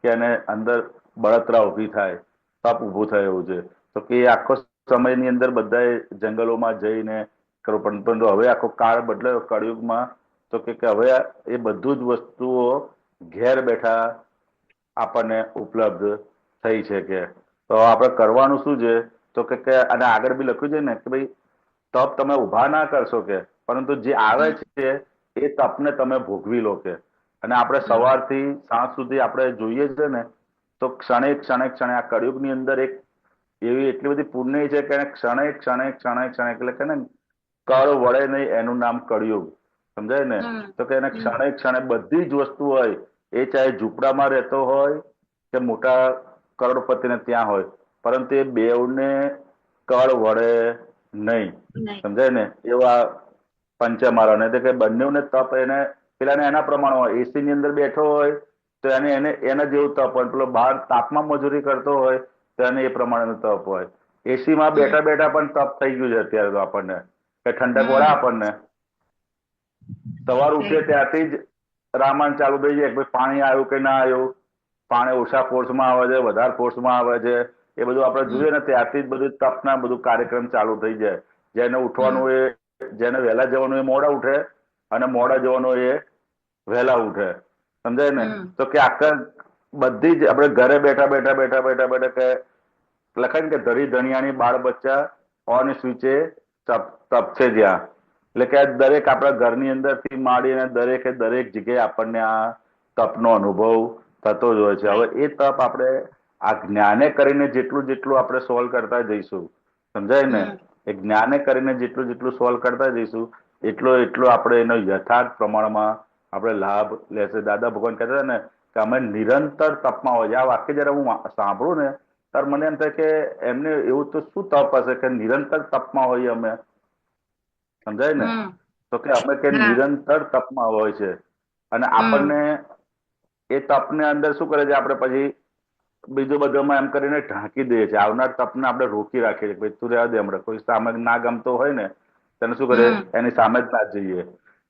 Speaker 6: કે એને અંદર બળતરા ઉભી થાય, તપ ઉભું થાય. એવું છે તો કે એ આખો સમયની અંદર બધા જંગલોમાં જઈને કરવું. પરંતુ હવે આખો કાળ બદલાયો કળિયુગમાં તો કે હવે એ બધું જ વસ્તુઓ ઘેર બેઠા આપણને ઉપલબ્ધ થઈ છે. કે તો આપણે કરવાનું શું છે તો કે અને આગળ બી લખ્યું છે ને કે ભાઈ તપ તમે ઉભા ના કરશો કે, પરંતુ જે આવે છે એ તપને તમે ભોગવી લો કે. અને આપણે સવારથી સાંજ સુધી આપણે જોઈએ છે ને તો ક્ષણે ક્ષણે ક્ષણે આ કળિયુગની અંદર એક એવી એટલી બધી પુણ્ય છે કે ક્ષણે ક્ષણે ક્ષણે ક્ષણે એટલે કે ને કળ વળે નહીં એનું નામ કળિયુગ. સમજાય ને? તો કે એને ક્ષણે ક્ષણે બધી જ વસ્તુ હોય, એ ચાહે ઝૂંપડામાં રહેતો હોય કે મોટા કરોડપતિને ત્યાં હોય, પરંતુ એ બેવને કળ વળે નહીં. સમજાય ને? એવા પંચમારા ને કે બંનેને તપ એને પેલાને એના પ્રમાણે હોય. એસી ની અંદર બેઠો હોય તો એના જેવું તપ હોય. પેલો બહાર તાપમાં મજૂરી કરતો હોય તો એને એ પ્રમાણેનું તપ હોય. એસી માં બેઠા બેઠા પણ તપ થઈ ગયું છે અત્યારે તો આપણને કે ઠંડક વળે આપણને. સવાર ઉઠે ત્યાંથી જ રામાયણ ચાલુ થઈ જાય કે પાણી આવ્યું કે ના આવ્યું, પાણી ઓછા ફોર્સમાં આવે છે, વધારે ફોર્સમાં આવે છે, એ બધું આપણે જોઈએ ને ત્યારથી જ બધું તપના બધું કાર્યક્રમ ચાલુ થઈ જાય. જેને ઉઠવાનું જેને વહેલા જવાનું એ મોડા ઉઠે અને મોડા જવાનું એ વહેલા ઉઠે. સમજાય ને? તો કે આખા બધી જ આપણે ઘરે બેઠા બેઠા બેઠા બેઠા બેઠા કે લખાય ને કે ધરી ધણિયાની બાળ બચ્ચા ઓન સ્વીચે તપ છે જ્યાં. એટલે કે દરેક આપણા ઘરની અંદર થી માંડીને દરેકે દરેક જગ્યાએ આપણને આ તપનો અનુભવ થતો જ હોય છે. હવે એ તપ આપણે આ જ્ઞાને કરીને જેટલું જેટલું આપણે સોલ્વ કરતા જઈશું, સમજાય ને? એ જ્ઞાને કરીને જેટલું જેટલું સોલ્વ કરતા જઈશું એટલો આપણે એનો યથાર્થ પ્રમાણમાં આપણે લાભ લેશે. દાદા ભગવાન કહેતા હતા ને કે અમે નિરંતર તપમાં હોય. આ વાક્ય જયારે હું સાંભળું ને ત્યારે મને એમ થાય કે એમને એવું તો શું તપ હશે કે નિરંતર તપમાં હોઈએ અમે. સમજાય ને? તો કે અમે કે નિરંતર તપમાં હોય છે. અને આપણને એ તપને અંદર શું કરે છે, આપણે પછી બીજું બધામાં એમ કરીને ઢાંકી દઈએ છીએ. આવનાર તપને આપણે રોકી રાખીએ છીએ. ભાઈ તું રહેવા દે, હમણાં કોઈ સામે ના ગમતો હોય ને તેને શું કરે, એની સામે જ ના જઈએ.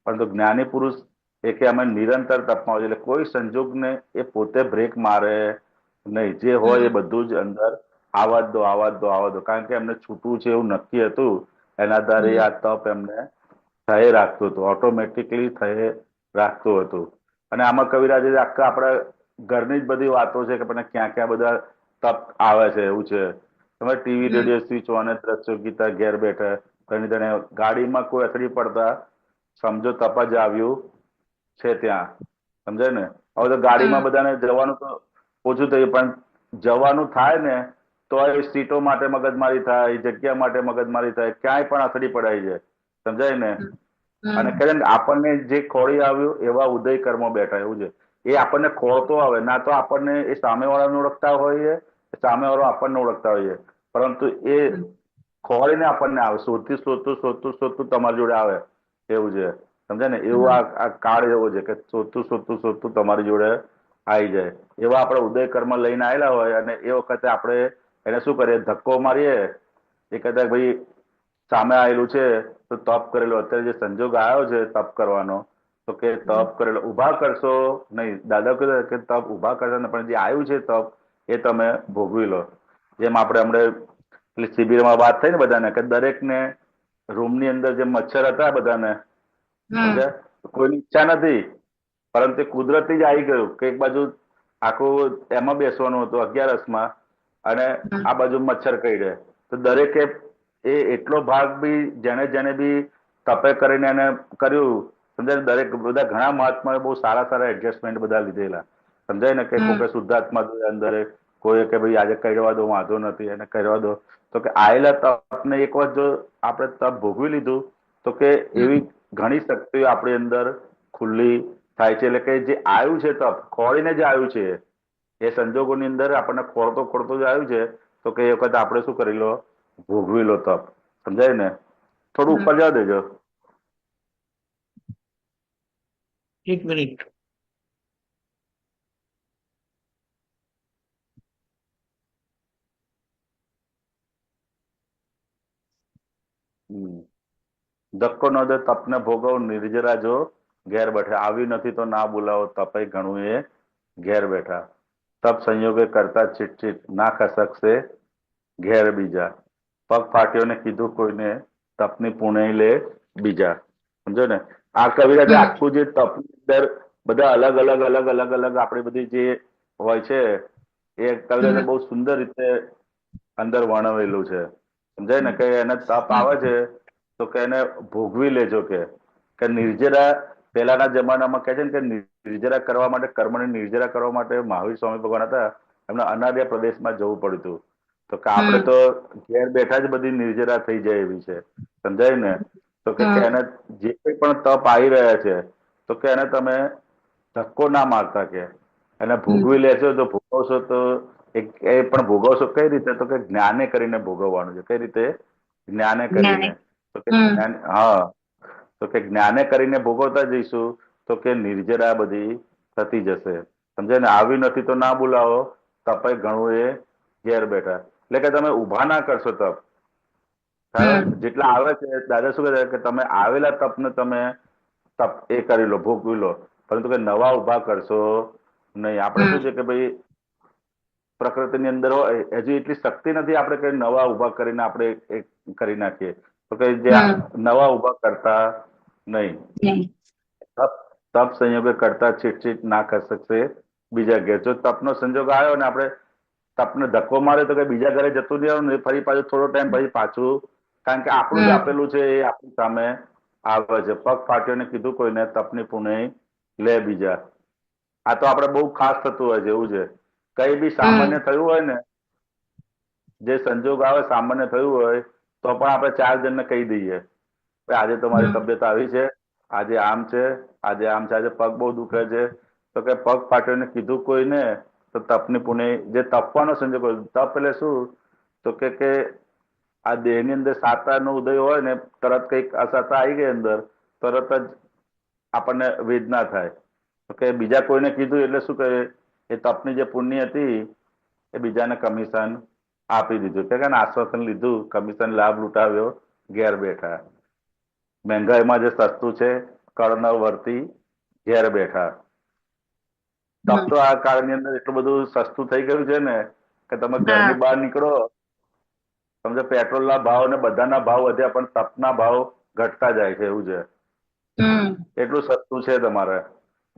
Speaker 6: પરંતુ જ્ઞાની પુરુષ એ કે અમે નિરંતર તપમાં હોય એટલે કોઈ સંજોગને એ પોતે બ્રેક મારે નહીં. જે હોય એ બધું જ અંદર આવવા જ દો, આવવા જ દો, આવવા દો. કારણ કે એમને છૂટવું છે એવું નક્કી હતું. એના આધારે આ તપ એમને થઈ રાખતું હતું, ઓટોમેટિકલી થઈ રાખતું હતું. અને આમાં કવિરાજે આખા આપણા ઘરની જ બધી વાતો છે કે ક્યાં ક્યાં બધા તપ આવે છે. એવું છે તમે ટીવી રેડિયો સ્વિચ ઓન દ્રશ્યો ગીતા ઘેર બેઠા ઘણી તને ગાડીમાં કોઈ અથડી પડતા સમજો તપ જ આવ્યું છે ત્યાં. સમજાય ને? હવે તો ગાડીમાં બધાને જવાનું તો ઓછું થયું, પણ જવાનું થાય ને તો એ સીટો માટે મગજમારી થાય, જગ્યા માટે મગજમારી થાય, ક્યાંય પણ અથડી પડાય છે. સમજાય ને? અને કહે ને આપણને જે ખોળી આવ્યું એવા ઉદય કર્મો બેઠા. એવું છે એ આપણને ખોળતો આવે ના તો આપણને એ સામેવાળાને ઓળખતા હોઈએ, સામેવાળો આપણને ઓળખતા હોઈએ, પરંતુ એ ખોળીને આપણને આવે. શોધતું શોધતું શોધતું શોધતું તમારી જોડે આવે. એવું છે. સમજાય ને? એવું આ કાળ એવો છે કે શોધતું શોધતું શોધતું તમારી જોડે આવી જાય. એવા આપણે ઉદય કર્મ લઈને આવેલા હોય અને એ વખતે આપણે એને શું કરીએ, ધક્કો મારીએ. એ કહેતા ભાઈ સામે આવેલું છે તો તપ કરેલો, અત્યારે જે સંજોગ આવ્યો છે તપ કરવાનો તો કે તપ કરેલો ઉભા કરશો નહીં. દાદા કહ્યું કે તપ ઉભા કરશો ને, પણ જે આવ્યું છે તપ એ તમે ભોગવી લો. જેમ આપણે હમણાં એટલે શિબિરમાં વાત થઈ ને બધાને કે દરેકને રૂમની અંદર જે મચ્છર હતા બધાને સમજ્યા, કોઈની ઈચ્છા નથી, પરંતુ એ કુદરતી જ આવી ગયું કે એક બાજુ આખું એમાં બેસવાનું હતું 11 અને આ બાજુ મચ્છર કરડે, તો દરેકે એ એટલો ભાગ બી જેને જેને બી તપે કરીને એને કર્યું સમજાય, દરેક બધા ઘણા મહાત્માએ બહુ સારા સારા એડજસ્ટમેન્ટ બધા લીધેલા સમજાય ને, કે કોઈ શુદ્ધાત્મા અંદર, કોઈ કે ભાઈ આજે કરવા દો વાંધો નથી એને કરવા દો, તો કે આયેલા તપને એક વખત જો આપણે તપ ભોગવી લીધું તો કે એવી ઘણી શક્તિઓ આપણી અંદર ખુલ્લી થાય છે. એટલે કે જે આવ્યું છે તપ ખોળીને જ આવ્યું છે, એ સંજોગોની અંદર આપણને ખોળતો ખોળતો જ આવ્યું છે, તો કે એ વખત આપણે શું કરી લો, ભોગવી લો તપ. સમજાય ને? થોડું ઉપર જવા દેજો.
Speaker 8: 1 મિનિટ.
Speaker 6: ધક્કો ન દે તપને ભોગવ નિર્જરા જો ઘેર બેઠા, આવી નથી તો ના બોલાવો તપે ઘણું એ ઘેર બેઠા, તપ સંયોગે કરતા ચીટ ના ખસકશે ઘેર બીજા, પગ ફાટ્યોને કીધું કોઈને તપની પુણે લે બીજા. સમજો ને? આ કવિરાજે આખું જે તપની અંદર બધા અલગ અલગ અલગ અલગ અલગ આપણી બધી જે હોય છે એ કવિરાજે બહુ સુંદર રીતે અંદર વર્ણવેલું છે. સમજાય ને? કે એને તપ આવે છે તો કે એને ભોગવી લેજો, કે નિર્જરા પહેલાના જમાનામાં કહે છે ને કે નિર્જરા કરવા માટે, કર્મને નિર્જરા કરવા માટે મહાવીર સ્વામી ભગવાન હતા, એમને અનાર્ય પ્રદેશમાં જવું પડ્યું હતું. તો કે આપણે તો ઘેર બેઠા જ બધી નિર્જરા થઈ જાય એવી છે. સમજાય ને? તો કે એને જે કંઈ પણ તપ આવી રહ્યા છે તો કે એને તમે ધક્કો ના મારતા, કે એને ભોગવી લેશો તો ભોગવશો તો એ પણ ભોગવશો કઈ રીતે, તો કે જ્ઞાને કરીને ભોગવવાનું છે. કઈ રીતે? જ્ઞાને કરીને. તો કે હા, તો કે જ્ઞાને કરીને ભોગવતા જઈશું તો કે નિર્જરા બધી થતી જશે. સમજાય ને? આવી નથી તો ના બોલાવો તપે ઘણું એ ઘેર બેઠા. એટલે કે તમે ઉભા ના કરશો તપ, જેટલા આવે છે દાદા શું કહે કે તમે આવેલા તપને તમે તપ એ કરી લો, ભોગવી લો, પરંતુ કે નવા ઉભા કરશો નહીં. આપણે શું છે કે ભાઈ પ્રકૃતિની અંદર હોય હજુ એટલી શક્તિ નથી આપણે કઈ નવા ઉભા કરીને આપણે કરી નાખીએ, તો કે જે નવા ઉભા કરતા નહીં. તપ સંયોગે કરતા ચીટ ના ખસકશે બીજા ઘેર. જો તપનો સંજોગ આવ્યો ને આપણે તપને ધક્કો મારે તો કે બીજા ઘરે જતું નહીં આવવાનું, ફરી પાછું થોડો ટાઈમ પછી પાછું, કારણ કે આપણું જ આપેલું છે એ આપણી સામે આવે છે. પગ ફાટ્યોને કીધું કોઈને તપની પુણે લે બીજા. આ તો આપણે બહુ ખાસ થતું હોય છે એવું છે. કઈ બી સામાન્ય થયું હોય ને, જે સંજોગ આવે સામાન્ય થયું હોય તો પણ આપણે 4 જણને કહી દઈએ આજે તમારી તબિયત આવી છે, આજે આમ છે, આજે આમ છે, આજે પગ બહુ દુખે છે, તો કે પગ ફાટ્યોને કીધું કોઈને તો તપની પુણે, જે તપવાનો સંજોગ હોય. તપ એટલે શું? તો કે આ દેહની અંદર સાતાનો ઉદય હોય ને, તરત કંઈક અસાતા આવી ગઈ અંદર, તરત જ આપણને વેદના થાય. તો કે બીજા કોઈને કીધું એટલે શું કહે, એ તપની જે પુણ્ય હતી એ બીજાને કમિશન આપી દીધું, કે આશ્વાસન લીધું, કમિશન લાભ લૂંટાવ્યો, ઘેર બેઠા. મહેંગાઈમાં જે સસ્તું છે કર્ણ વર્તી ઘેર બેઠા. તપ તો આ કાળની અંદર એટલું બધું સસ્તું થઈ ગયું છે ને કે તમે ઘરની બહાર નીકળો, સમજો પેટ્રોલના ભાવ ને બધાના ભાવ વધ્યા પણ તપના ભાવ ઘટતા જાય છે એવું છે. એટલું સસ્તું છે, તમારે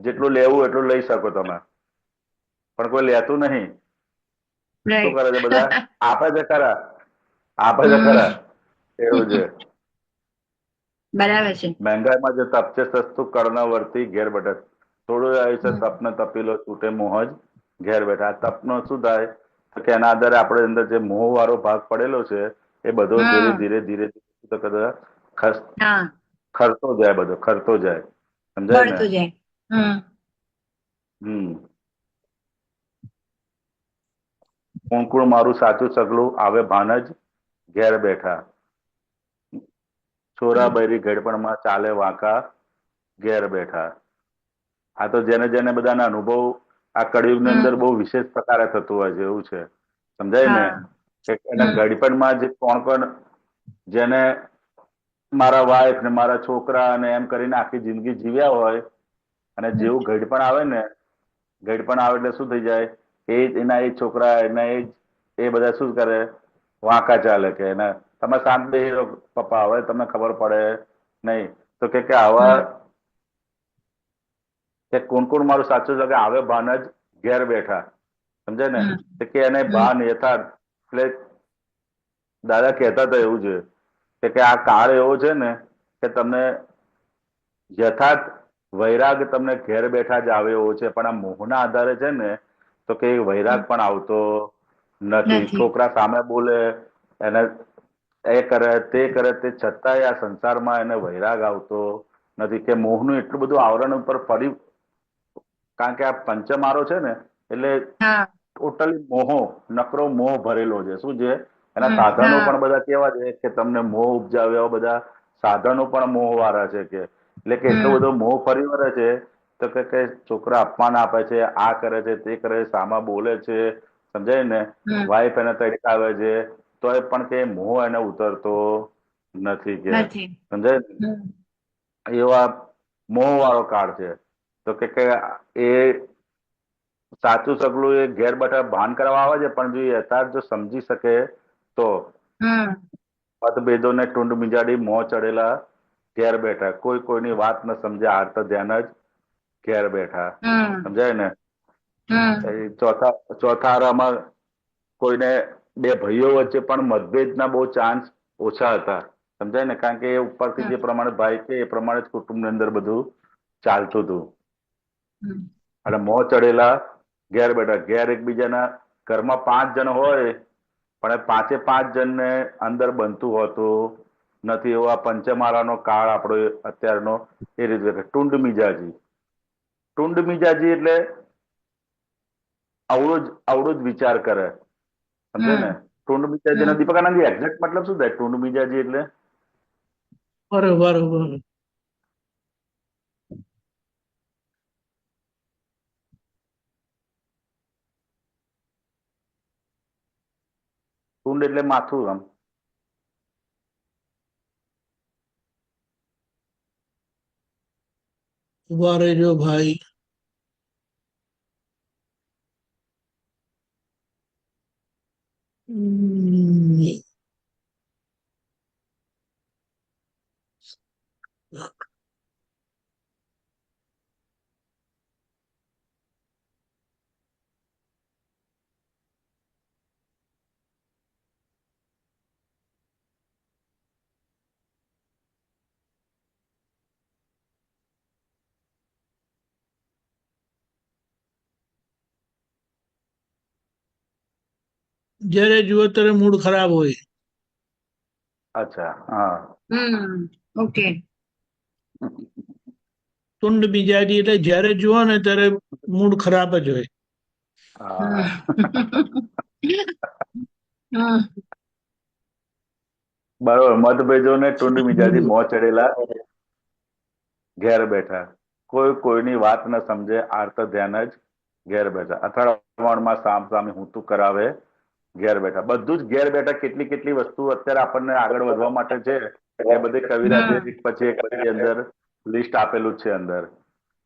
Speaker 6: જેટલું લેવું એટલું લઈ શકો તમે, પણ કોઈ લેતું નહીં. શું કરે છે બધા? આપે છે ખરા, આપે છે ખરા, એવું છે.
Speaker 9: બરાબર છે.
Speaker 6: મહેંગાઈમાં જે તપ છે સસ્તું કર્ણ વર્તી ઘેર બેઠા. થોડું આવ્યું છે તપને તપી લો છૂટે મોહજ ઘેર બેઠા. તપનો શું થાય કે એના આધારે આપણે અંદર જે મોહ વાળો ભાગ પડેલો છે એ બધો ધીરે ધીરે ધીરે ખરતો જાય, બધો ખરતો જાય. સમજાય ને? કુણ મારું સાચું સગલું આવે ભાન જ ઘેર બેઠા. છોરા બૈરી ઘડપણમાં ચાલે વાંકા ઘેર બેઠા. આ તો જેને જેને બધાના અનુભવ આ કળિયુગની અંદર બહુ વિશેષ પ્રકારે થતું હોય છે એવું છે. સમજાય ને? એના ઘડપણમાં જે કોણ જેને મારા વાઈફ ને મારા છોકરા અને એમ કરીને આખી જિંદગી જીવ્યા હોય, અને જેવું ઘડપણ આવે ને, ઘડપણ આવે એટલે શું થઈ જાય, એના એ છોકરા એના એ બધા શું કરે, વાંકા ચાલે કે એને તમે શાંત બેસી રહો પપ્પા, હવે તમને ખબર પડે નહીં. તો કે આવા કે કોણ કોણ મારું સાચું છે કે આવે ભાન જ ઘેર બેઠા, સમજે ને? કે એને ભાન યથાર્થ, એટલે દાદા કહેતા હતા એવું છે કે આ કાળ એવો છે ને કે તમને યથાર્થ વૈરાગ તમને ઘેર બેઠા જ આવે એવો છે, પણ આ મોહના આધારે છે ને તો કે વૈરાગ પણ આવતો નથી. છોકરા સામે બોલે, એને એ કરે તે કરે, તે છતાંય આ સંસારમાં એને વૈરાગ આવતો નથી. કે મોહનું એટલું બધું આવરણ ઉપર ફરી, કારણ કે આ પંચમારો છે ને એટલે ટોટલી મોહ, નકરો મોહ ભરેલો છે. શું છે? એના સાધનો પણ બધા કેવા છે કે તમને મોહ ઉપજાવે એવા બધા સાધનો પણ મોહ વાળા છે કે, એટલે કે એટલો બધો મોહ ફરી વળે છે તો કે છોકરા અપમાન આપે છે, આ કરે છે, તે કરે છે, સામા બોલે છે, સમજાય ને? વાઈફ એને તડકાવે છે તો એ પણ કે મોહ એને ઉતરતો નથી કે, સમજાય ને? એવા મોહ વાળો કાળ છે. તો કે એ સાચું સગલું એ ઘેર બેઠા ભાન કરવા આવે છે, પણ જો યથાર્થ જો સમજી શકે તો મતભેદોને ટુંડ મિજાડી મોં ચડેલા ઘેર બેઠા, કોઈ કોઈની વાત ન સમજે આર્ત ધ્યાન જ ઘેર બેઠા, સમજાય ને? ચોથા આરામાં કોઈને બે ભાઈઓ વચ્ચે પણ મતભેદના બહુ ચાન્સ ઓછા હતા, સમજાય ને? કારણ કે એ ઉપરથી જે પ્રમાણે ભાઈ કે એ પ્રમાણે જ કુટુંબની અંદર બધું ચાલતું હતું. અને મોં ચડેલા ઘેર બેઠા, ઘેર એકબીજાના ઘરમાં 5 જણ હોય પણ પાંચે 5 જણને અંદર બનતું હોતું નથી. એવો આ પંચમાળાનો કાળ આપણો અત્યારનો એ રીતે ટુંડ મિજાજી. ટુંડ મિજાજી એટલે આવડો જ વિચાર કરે, સમજે ને? ટુંડ મિજાજી ના દીપકાનંદ એક્ઝેક્ટ મતલબ શું થાય ટુંડ મિજાજી એટલે?
Speaker 8: બરોબર.
Speaker 6: ટુંડ એટલે માથું આમ.
Speaker 8: ઉભા રહેજો ભાઈ. જ્યારે જુઓ ત્યારે મૂડ ખરાબ હોય.
Speaker 6: અચ્છા, હા.
Speaker 9: ઓકે.
Speaker 8: ટુંડ મિજાજી એટલે જ્યારે જુઓ ને ત્યારે મૂડ ખરાબ જ હોય.
Speaker 6: બરોબર. મતભેદોને ટુંડ મિજાજી મોં ચડેલા ઘેર બેઠા, કોઈ કોઈની વાત ન સમજે આર્ત ધ્યાન જ ઘેર બેઠા, અથડામણમાં સામ સામે હું કરાવે ઘેર બેઠા. બધું જ ઘેર બેઠા કેટલી કેટલી વસ્તુ અત્યારે આપણને આગળ વધવા માટે છે એ બધી કવિરાજે પછી એક પછી અંદર લિસ્ટ આપેલું છે અંદર,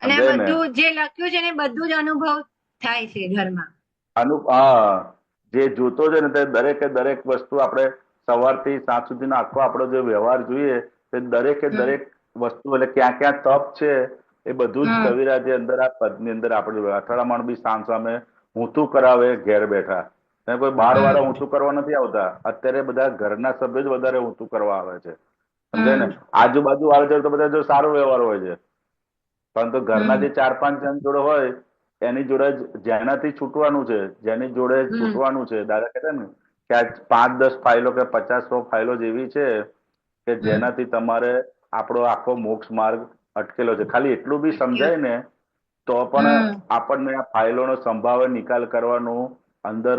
Speaker 9: અને
Speaker 6: સમજાય ને?
Speaker 9: બધું જે લખ્યું છે ને બધું જ અનુભવ થાય છે ઘરમાં.
Speaker 6: હા, જે જોતો છે ને તે દરેકે દરેક વસ્તુ આપણે સવારથી સાંજ સુધીનો આખો આપણો જે વ્યવહાર જોઈએ તે દરેકે દરેક વસ્તુ, એટલે ક્યાં ક્યાં તપ છે એ બધું જ કવિરાજે અંદર આ પદની અંદર આપણે અથડામણ બી સામ સામે ઊંધું કરાવે ઘેર બેઠા. કોઈ બાર વાળા ઊંધું કરવા નથી આવતા, અત્યારે બધા ઘરના સભ્ય જ વધારે ઊંધું કરવા આવે છે, સમજાય ને? આજુબાજુ વાળા તો બધા જો સારો વ્યવહાર હોય છે, પરંતુ ઘરના જે 4-5 જણ જોડે હોય એની જોડે જેનાથી છૂટવાનું છે, જેની જોડે છૂટવાનું છે, દાદા કહેતા ને કે આ 5-10 ફાઇલો કે 50-100 ફાઇલો જેવી છે કે જેનાથી તમારે આપણો આખો મોક્ષ માર્ગ અટકેલો છે. ખાલી એટલું બી સમજાય ને તો પણ આપણને આ ફાઇલોનો સંભાવે નિકાલ કરવાનું, અંદર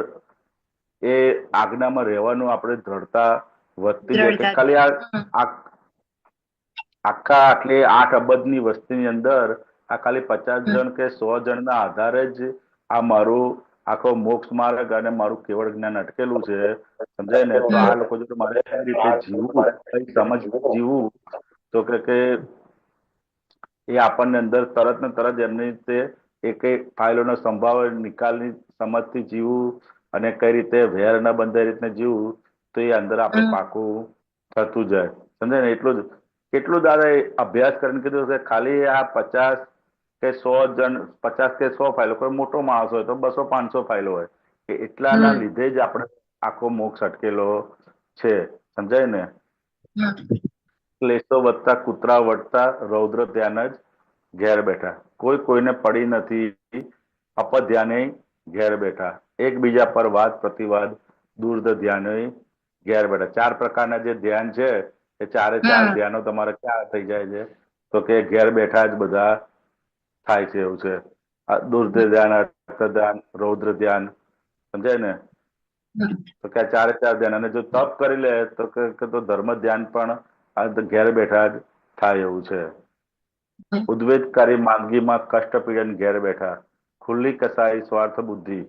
Speaker 6: એ આજ્ઞામાં રહેવાનું આપણે દ્રઢતા વધતી જાય. કે ખાલી આખા આટલી 8 અબજની વસ્તીની અંદર આ ખાલી 50 જણ કે 100 જણના આધારે જ આ મારું આખો મોક્ષ માર્ગ અને મારું કેવળ જ્ઞાન અટકેલું છે, સમજાય ને? તો આ લોકો જો મારે કઈ રીતે જીવવું, કઈ સમજ જીવવું, તો કે એ આપણને અંદર તરત ને તરત એમની રીતે એક એક ફાઇલોનો સંભાવ નિકાલની સમજથી જીવવું અને કઈ રીતે વેર ન બંધાય રીતને જીવવું તો એ અંદર આપણે પાકું થતું જાય. સમજાય ને? એટલું દાદાએ અભ્યાસ કરીને કીધું કે ખાલી આ 50 કે 100 જણ, 50 કે 100 ફાઇલો, કોઈ મોટો માણસ હોય તો 200-500 ફાઇલો હોય, કે એટલાના લીધે જ આપણે આખો મોક્ષ અટકેલો છે. સમજાય ને? ક્લેશો વધતા કૂતરા વળતા રૌદ્ર ધ્યાન જ ઘેર બેઠા. કોઈ કોઈને પડી નથી અપધ્યાને ઘેર બેઠા. એકબીજા પર વાદ પ્રતિવાદ દૂરધ ધ્યાને ઘેર બેઠા. 4 પ્રકારના જે ધ્યાન છે એ 4 ધ્યાનો તમારે ક્યાં થઈ જાય છે? તો કે ઘેર બેઠા જ બધા થાય છે. એવું છે. દૂરધ ધ્યાન, અર્થ ધ્યાન, રૌદ્ર ધ્યાન. સમજાય ને? તો કે 4 ધ્યાન. અને જો તપ કરી લે તો તો ધર્મ ધ્યાન પણ ઘેર બેઠા જ થાય એવું છે. ઉદ્વેગકારી માંદગીમાં કષ્ટ પીડન ઘેર બેઠા. ખુલ્લી કસાઈ સ્વાર્થ બુદ્ધિ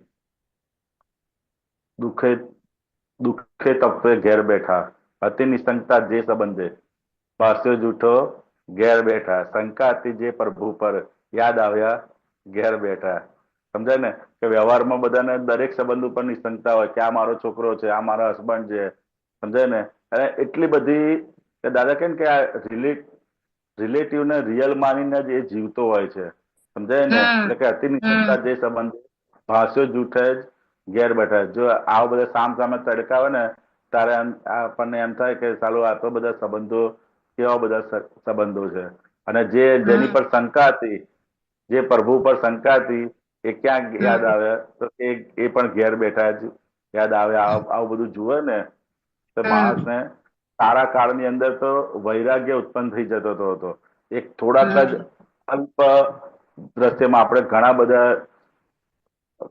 Speaker 6: દુઃખે તપે ઘેર બેઠા. અતિ નિસંગતા જે સંબંધે ભાષ્યો જૂઠો ઘેર બેઠા. શંકા હતી જે પ્રભુ પર યાદ આવ્યા ઘેર બેઠા. સમજાય ને? કે વ્યવહારમાં બધાને દરેક સંબંધ ઉપર નિસંગતા હોય કે આ મારો છોકરો છે, આ મારો હસબન્ડ છે. સમજાય ને? અને એટલી બધી કે દાદા કેમ કે આ રિલેટિવ ને રિયલ માનીને જ એ જીવતો હોય છે. સમજાય ને? એટલે કે અતિ નિસંગતા જે સંબંધ ભાષ્યો જૂઠે જ ઘેર બેઠા. જો આવા બધા સામે તડકાવે ને ત્યારે આપણને એમ થાય કે ચાલો આ તો બધા સંબંધો કેવા બધા સંબંધો છે. અને જેની પર શંકા હતી, જે પ્રભુ પર શંકા હતી, એ ક્યાં યાદ આવે? તો એ પણ ઘેર બેઠા જ યાદ આવે. આવું બધું જુએ ને તો માણસને સારા કાળની અંદર તો વૈરાગ્ય ઉત્પન્ન થઈ જતો હતો. એક થોડાક જ અલ્પ દ્રશ્યમાં આપણે ઘણા બધા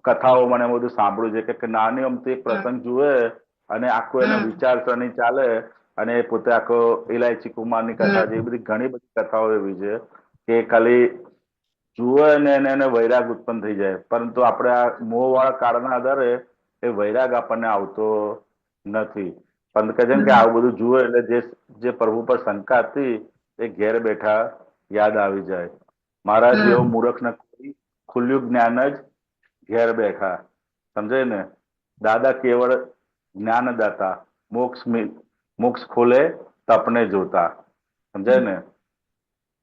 Speaker 6: કથાઓ મને બધું સાંભળ્યું છે કે નાની અમથી એક પ્રસંગ જુએ અને આખું એને વિચારસરણી ચાલે, અને એ પોતે આખો ઇલાયચી કુમારની કથા છે, એ બધી ઘણી બધી કથાઓ એવી છે કે ખાલી જુએ ને એને વૈરાગ ઉત્પન્ન થઈ જાય. પરંતુ આપણે આ મોહ વાળા કાળના આધારે એ વૈરાગ આપણને આવતો નથી. પણ કે જેમ કે આવું બધું જુએ એટલે જે પ્રભુ પર શંકા હતી એ ઘેર બેઠા યાદ આવી જાય. મારા જેવો મૂર્ખ ને ખુલ્લું જ્ઞાન જ ઘેર બેઠા. સમજાય ને? દાદા કેવળ જ્ઞાનદાતા, મોક્ષ ખોલે તપને જોતા. સમજાય ને?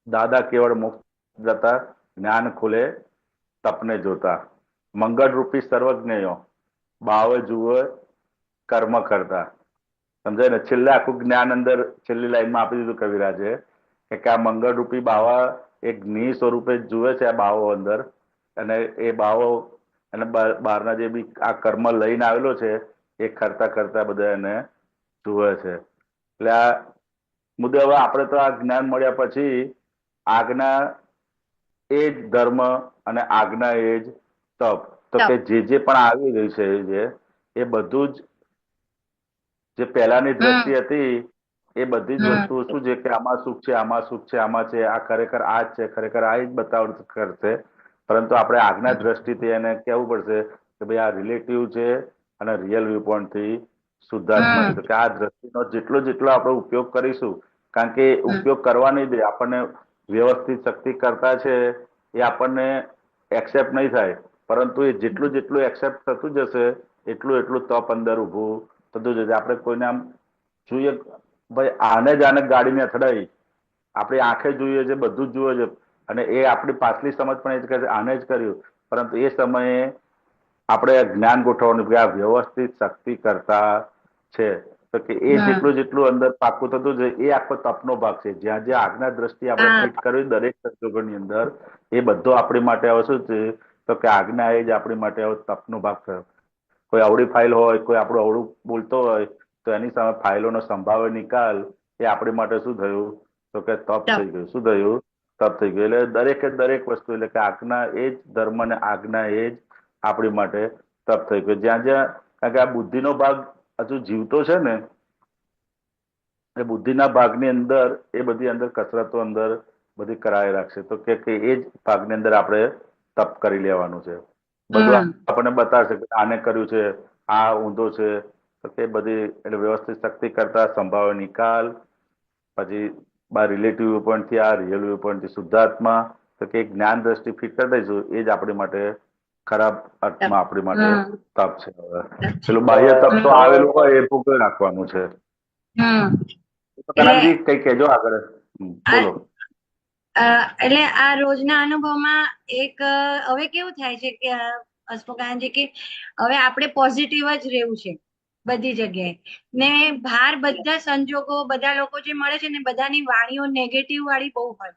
Speaker 6: દાદા કેવળ મોક્ષ દાતા, જ્ઞાન ખોલે તપને જોતા. મંગળ રૂપી સર્વજ્ઞયો ભાવે જુએ કર્મ કરતા. સમજાય ને? છેલ્લે આખું જ્ઞાન અંદર છેલ્લી લાઈનમાં આપી દીધું કવિરાજે કે આ મંગળ રૂપી બાવા એક જ્ઞ સ્વરૂપે જુએ છે આ બાવો અંદર, અને એ બાવો અને બહારના જે બી આ કર્મ લઈને આવેલો છે એ કરતા બધા એને જુએ છે. એટલે આ મુદ્દે હવે આપણે તો આ જ્ઞાન મળ્યા પછી આજ્ઞા એ જ ધર્મ અને આજ્ઞા એ જ તપ. તો કે જે પણ આવી રહ્યું છે એ બધું જ જે પહેલાની દ્રષ્ટિ હતી એ બધી જ વસ્તુઓ શું છે કે આમાં સુખ છે, આમાં સુખ છે, આમાં છે, આ ખરેખર આ જ છે, ખરેખર આ જ બતાવ કરશે. પરંતુ આપણે આજ્ઞા દ્રષ્ટિથી એને કહેવું પડશે કે ભાઈ આ રિલેટિવ છે અને રિયલ વ્યૂ પોઈન્ટ થી શુદ્ધાત્મા છે. તો કે આ દ્રષ્ટિનો જેટલો આપણે ઉપયોગ કરીશું, કારણ કે ઉપયોગ કરવા નહીં દે આપણને વ્યવસ્થિત શક્તિ કરતા છે એ આપણને એક્સેપ્ટ નહીં થાય. પરંતુ એ જેટલું એક્સેપ્ટ થતું જશે એટલું તપ અંદર ઉભું થતું જશે. આપણે કોઈને આમ જોઈએ ભાઈ આને ગાડીને અથડાઈ, આપણી આંખે જોઈએ છે, બધું જ જુએ છે, અને એ આપણી પાછલી સમજ પણ એ જ કહે છે આને જ કર્યું. પરંતુ એ સમયે આપણે જ્ઞાન ગોઠવવાનું કે આ વ્યવસ્થિત શક્તિ કરતા છે. તો કે એ જેટલું અંદર પાકું થતું છે એ આખો તપનો ભાગ છે. જ્યાં જ્યાં આજ્ઞા દ્રષ્ટિ આપણે ફિટ કરવી દરેક સંજોગોની અંદર, એ બધો આપણી માટે હવે શું છે તો કે આજ્ઞા એ જ આપણી માટે હવે તપનો ભાગ થયો. કોઈ અવળી ફાઇલ હોય, કોઈ આપણું અવળું બોલતો હોય તો એની સામે ફાઇલોનો સંભાવ્ય નિકાલ એ આપણી માટે શું થયું તો કે તપ થઈ ગયું. શું થયું? તપ થઈ ગયું. એટલે દરેક વસ્તુ એટલે કે આજ્ઞા એ જ ધર્મ અને આજ્ઞા એ જ આપણી માટે તપ થઈ ગયું. જ્યાં કારણ કે આ બુદ્ધિનો ભાગ હજુ જીવતો છે ને, એ બુદ્ધિના ભાગની અંદર એ બધી અંદર કસરતો અંદર બધી કરાવી રાખશે. તો કે એ જ ભાગની અંદર આપણે તપ કરી લેવાનું છે. બધું આપણને બતાવશે કે આને કર્યું છે, આ ઊંધો છે, તો કે બધી એટલે વ્યવસ્થિત શક્તિ કરતા સંભાવ્ય નિકાલ, પછી રિલેટિવ વ્યૂ પોઈન્ટ થી આ રિયલ વ્યૂ પોઈન્ટ થી શુદ્ધાત્મા, તો કે જ્ઞાન દ્રષ્ટિ ફિટ કરી દઈશું એ જ આપણી માટે ખરાબ અર્થમાં આપણી માટે
Speaker 9: હા
Speaker 6: તપ છે. હવે
Speaker 9: તપ છે.
Speaker 6: પેલું બાહ્ય તપ તો આવેલું હોય એ ભોગવી નાખવાનું છે. તો
Speaker 9: એટલે
Speaker 6: કનાલજી કઈ કહેજો આગળ. બોલો.
Speaker 9: એટલે આ રોજના અનુભવમાં એક હવે કેવું થાય છે કે હસમુખાનંદજી કે હવે આપણે પોઝિટિવ જ રહેવું છે બધી જગ્યાએ, ને બહાર બધા સંજોગો બધા લોકો જે મળે છે ને બધાની વાણીઓ નેગેટિવ વાળી બહુ હોય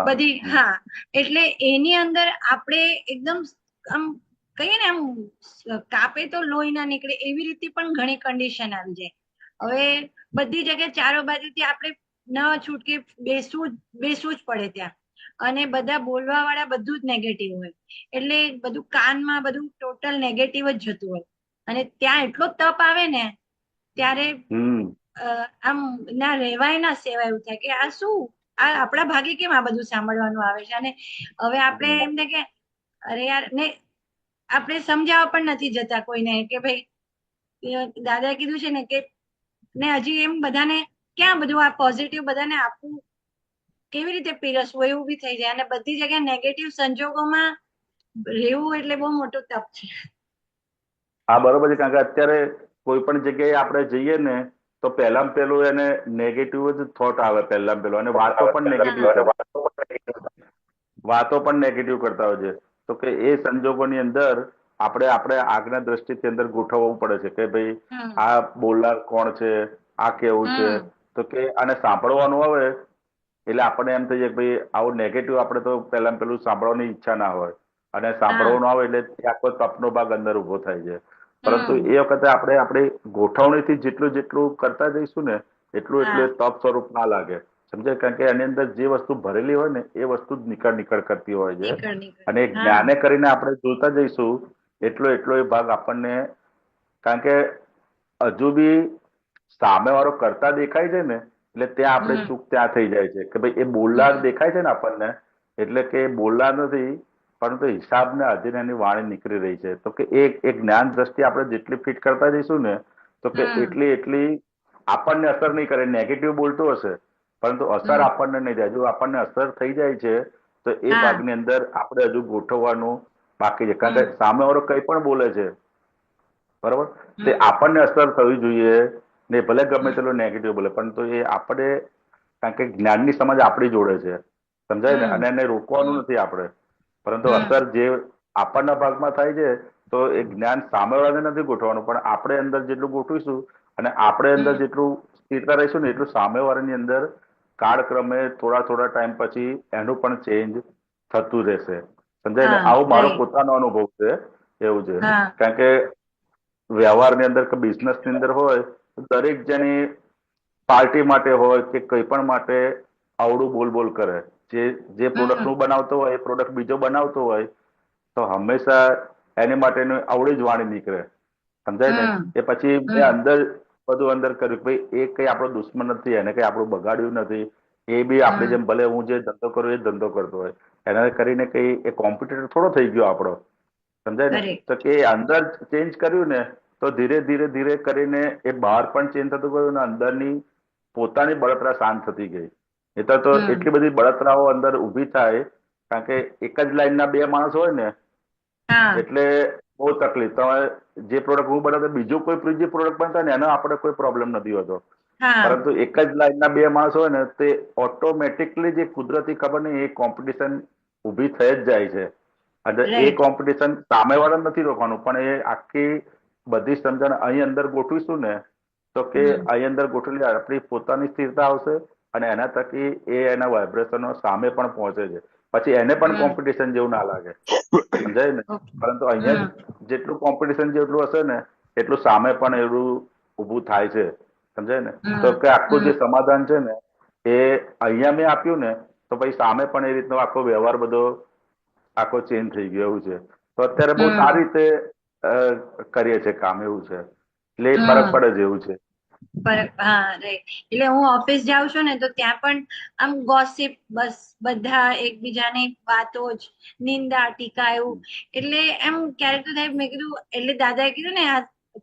Speaker 9: બધી. હા, એટલે એની અંદર આપણે એકદમ આમ કહીએ ને આમ કાપે તો લોહી ના નીકળે એવી રીતે પણ ઘણી કન્ડિશન આવી જાય. હવે બધી જગ્યાએ ચારો બાજુથી આપણે ન છૂટકે બેસવું જ પડે ત્યાં, અને બધા બોલવા વાળા બધું જ નેગેટિવ હોય, એટલે બધું કાનમાં બધું ટોટલ નેગેટિવ જ જતું હોય, અને ત્યાં એટલો તપ આવે ને ત્યારે આમ ના રહેવાય ના સેવાય એવું થાય કે આ શું, આ આપણા ભાગે કેમ આ બધું સાંભળવાનું આવે છે. અને હવે આપણે એમને કે અરે યાર, ને આપણે સમજાવવા પણ નથી જતા કોઈને કે ભાઈ દાદાએ કીધું છે ને કે, ને હજી એમ બધાને ક્યાં બધું આ પોઝિટિવ બધાને આપવું, કેવી રીતે પીરસવું એવું બી થઈ જાય, અને બધી જગ્યાએ નેગેટિવ સંજોગોમાં રહેવું એટલે બહુ મોટું તપ છે.
Speaker 6: હા બરોબર છે, કારણ કે અત્યારે કોઈ પણ જગ્યાએ આપણે જઈએ ને તો પહેલામાં પેલું એને નેગેટિવ જ થોટ આવે પહેલામાં પેલું, અને વાતો પણ નેગેટિવ કરતા હોય છે. તો કે એ સંજોગોની અંદર આપણે આગના દ્રષ્ટિથી અંદર ગોઠવવું પડે છે કે ભાઈ આ બોલનાર કોણ છે, આ કેવું છે. તો કે આને સાંભળવાનું આવે એટલે આપણને એમ થઈ જાય કે ભાઈ આવું નેગેટિવ આપણે તો પહેલામાં પેલું સાંભળવાની ઈચ્છા ના હોય, અને સાંભળવાનું આવે એટલે આખો તપનો ભાગ અંદર ઉભો થાય છે. પરંતુ એ વખતે આપણે ગોઠવણીથી જેટલું કરતા જઈશું ને એટલું એ તપ સ્વરૂપ ના લાગે, સમજાય? કારણ કે એની અંદર જે વસ્તુ ભરેલી હોય ને એ વસ્તુ જ નીકળ કરતી હોય છે, અને જ્ઞાને કરીને આપણે જોતા જઈશું એટલો એ ભાગ આપણને, કારણ કે હજુ બી સામે વાળો કરતા દેખાય છે ને એટલે ત્યાં આપણે ચૂક ત્યાં થઈ જાય છે કે ભાઈ એ બોલનાર દેખાય છે ને આપણને, એટલે કે બોલનાર નથી પરંતુ હિસાબને અધીન એની વાણી નીકળી રહી છે. તો કે એ જ્ઞાન દ્રષ્ટિ આપણે જેટલી ફિટ કરતા જઈશું ને તો કે એટલી આપણને અસર નહીં કરે. નેગેટિવ બોલતું હશે પરંતુ અસર આપણને નહીં જાય. જો આપણને અસર થઈ જાય છે તો એ ભાગની અંદર આપણે હજુ ગોઠવવાનું બાકી છે, કારણ કે સામે વાળો કઈ પણ બોલે છે બરોબર, તે આપણને અસર થવી જોઈએ ને, ભલે ગમે તેટલો નેગેટિવ બોલે પરંતુ એ આપણે, કારણ કે જ્ઞાનની સમજ આપણી જોડે છે, સમજાય ને, અને એને રોકવાનું નથી આપણે, પરંતુ અસર જે આપણના ભાગમાં થાય છે તો એ જ્ઞાન સામેવાળાને નથી ગોઠવવાનું, પણ આપણે અંદર જેટલું ગોઠવીશું અને આપણે અંદર જેટલું સ્થિરતા રહીશું ને એટલું સામેવાળાની અંદર કાળક્રમે થોડા ટાઈમ પછી એનું પણ ચેન્જ થતું રહેશે, સમજાય ને? આવો મારો પોતાનો અનુભવ છે, એવું છે. કારણ કે વ્યવહારની અંદર કે બિઝનેસની અંદર હોય દરેક જણી પાર્ટી માટે હોય કે કઈ પણ માટે આવડું બોલ કરે. જે પ્રોડક્ટ નું બનાવતો હોય એ પ્રોડક્ટ બીજો બનાવતો હોય તો હંમેશા એની માટેનું આવડી જ વાણી નીકળે, સમજાય ને? એ પછી મેં બધું અંદર કર્યું ભાઈ એ કઈ આપણો દુશ્મન નથી, એને કઈ આપણું બગાડ્યું નથી, એ બી આપણે જેમ ભલે હું જે ધંધો કરું એ ધંધો કરતો હોય, એના કરીને કઈ એ કોમ્પિટિટર થોડો થઈ ગયો આપણો, સમજાય ને? તો કે અંદર ચેન્જ કર્યું ને તો ધીરે કરીને એ બહાર પણ ચેન્જ થતું ગયું ને અંદરની પોતાની બળતરા શાંત થતી ગઈ. એ તો એટલી બધી બળતરાઓ અંદર ઉભી થાય, કારણ કે એક જ લાઈનના બે માણસ હોય ને એટલે બહુ તકલીફ. તમે જે પ્રોડક્ટ હું બનાવતો બીજો કોઈ ત્રીજી પ્રોડક્ટ બનતા ને એનો આપણે કોઈ પ્રોબ્લેમ નથી હોતો, પરંતુ એક જ લાઈનના બે માણસ હોય ને તે ઓટોમેટિકલી જે કુદરતી ખબર નહીં એ કોમ્પિટિશન ઉભી થઈ જ જાય છે. અને એ કોમ્પિટિશન સામેવાળા નથી રોકવાનું, પણ એ આખી બધી સમજણ અહીં અંદર ગોઠવીશું ને તો કે અહીં અંદર ગોઠવેલી આપણી પોતાની સ્થિરતા આવશે, અને એના થકી એ એના વાઇબ્રેશનો સામે પણ પહોંચે છે. પછી એને પણ કોમ્પિટિશન જેવું ના લાગે, સમજાય ને? પરંતુ અહીંયા જેટલું કોમ્પિટિશન જેટલું હશે ને એટલું સામે પણ એવું ઊભું થાય છે, સમજાય ને? તો કે આખું જે સમાધાન છે ને એ અહીંયા મેં આપ્યું ને તો પછી સામે પણ એ રીતનો આખો વ્યવહાર બધો આખો ચેન્જ થઈ ગયો, એવું છે. તો અત્યારે બહુ સારી રીતે કરીએ છે કામ, એવું છે. એટલે ફરક પડે છે, એવું છે.
Speaker 9: એટલે હું ઓફિસ જાઉં છું ને તો ત્યાં પણ આમ ગોસિપ, બસ બધા એકબીજાની વાતો જ, નિંદા ટીકા એવું. એટલે એમ ક્યારેક તો થાય, મેં કીધું એટલે દાદાએ કીધું ને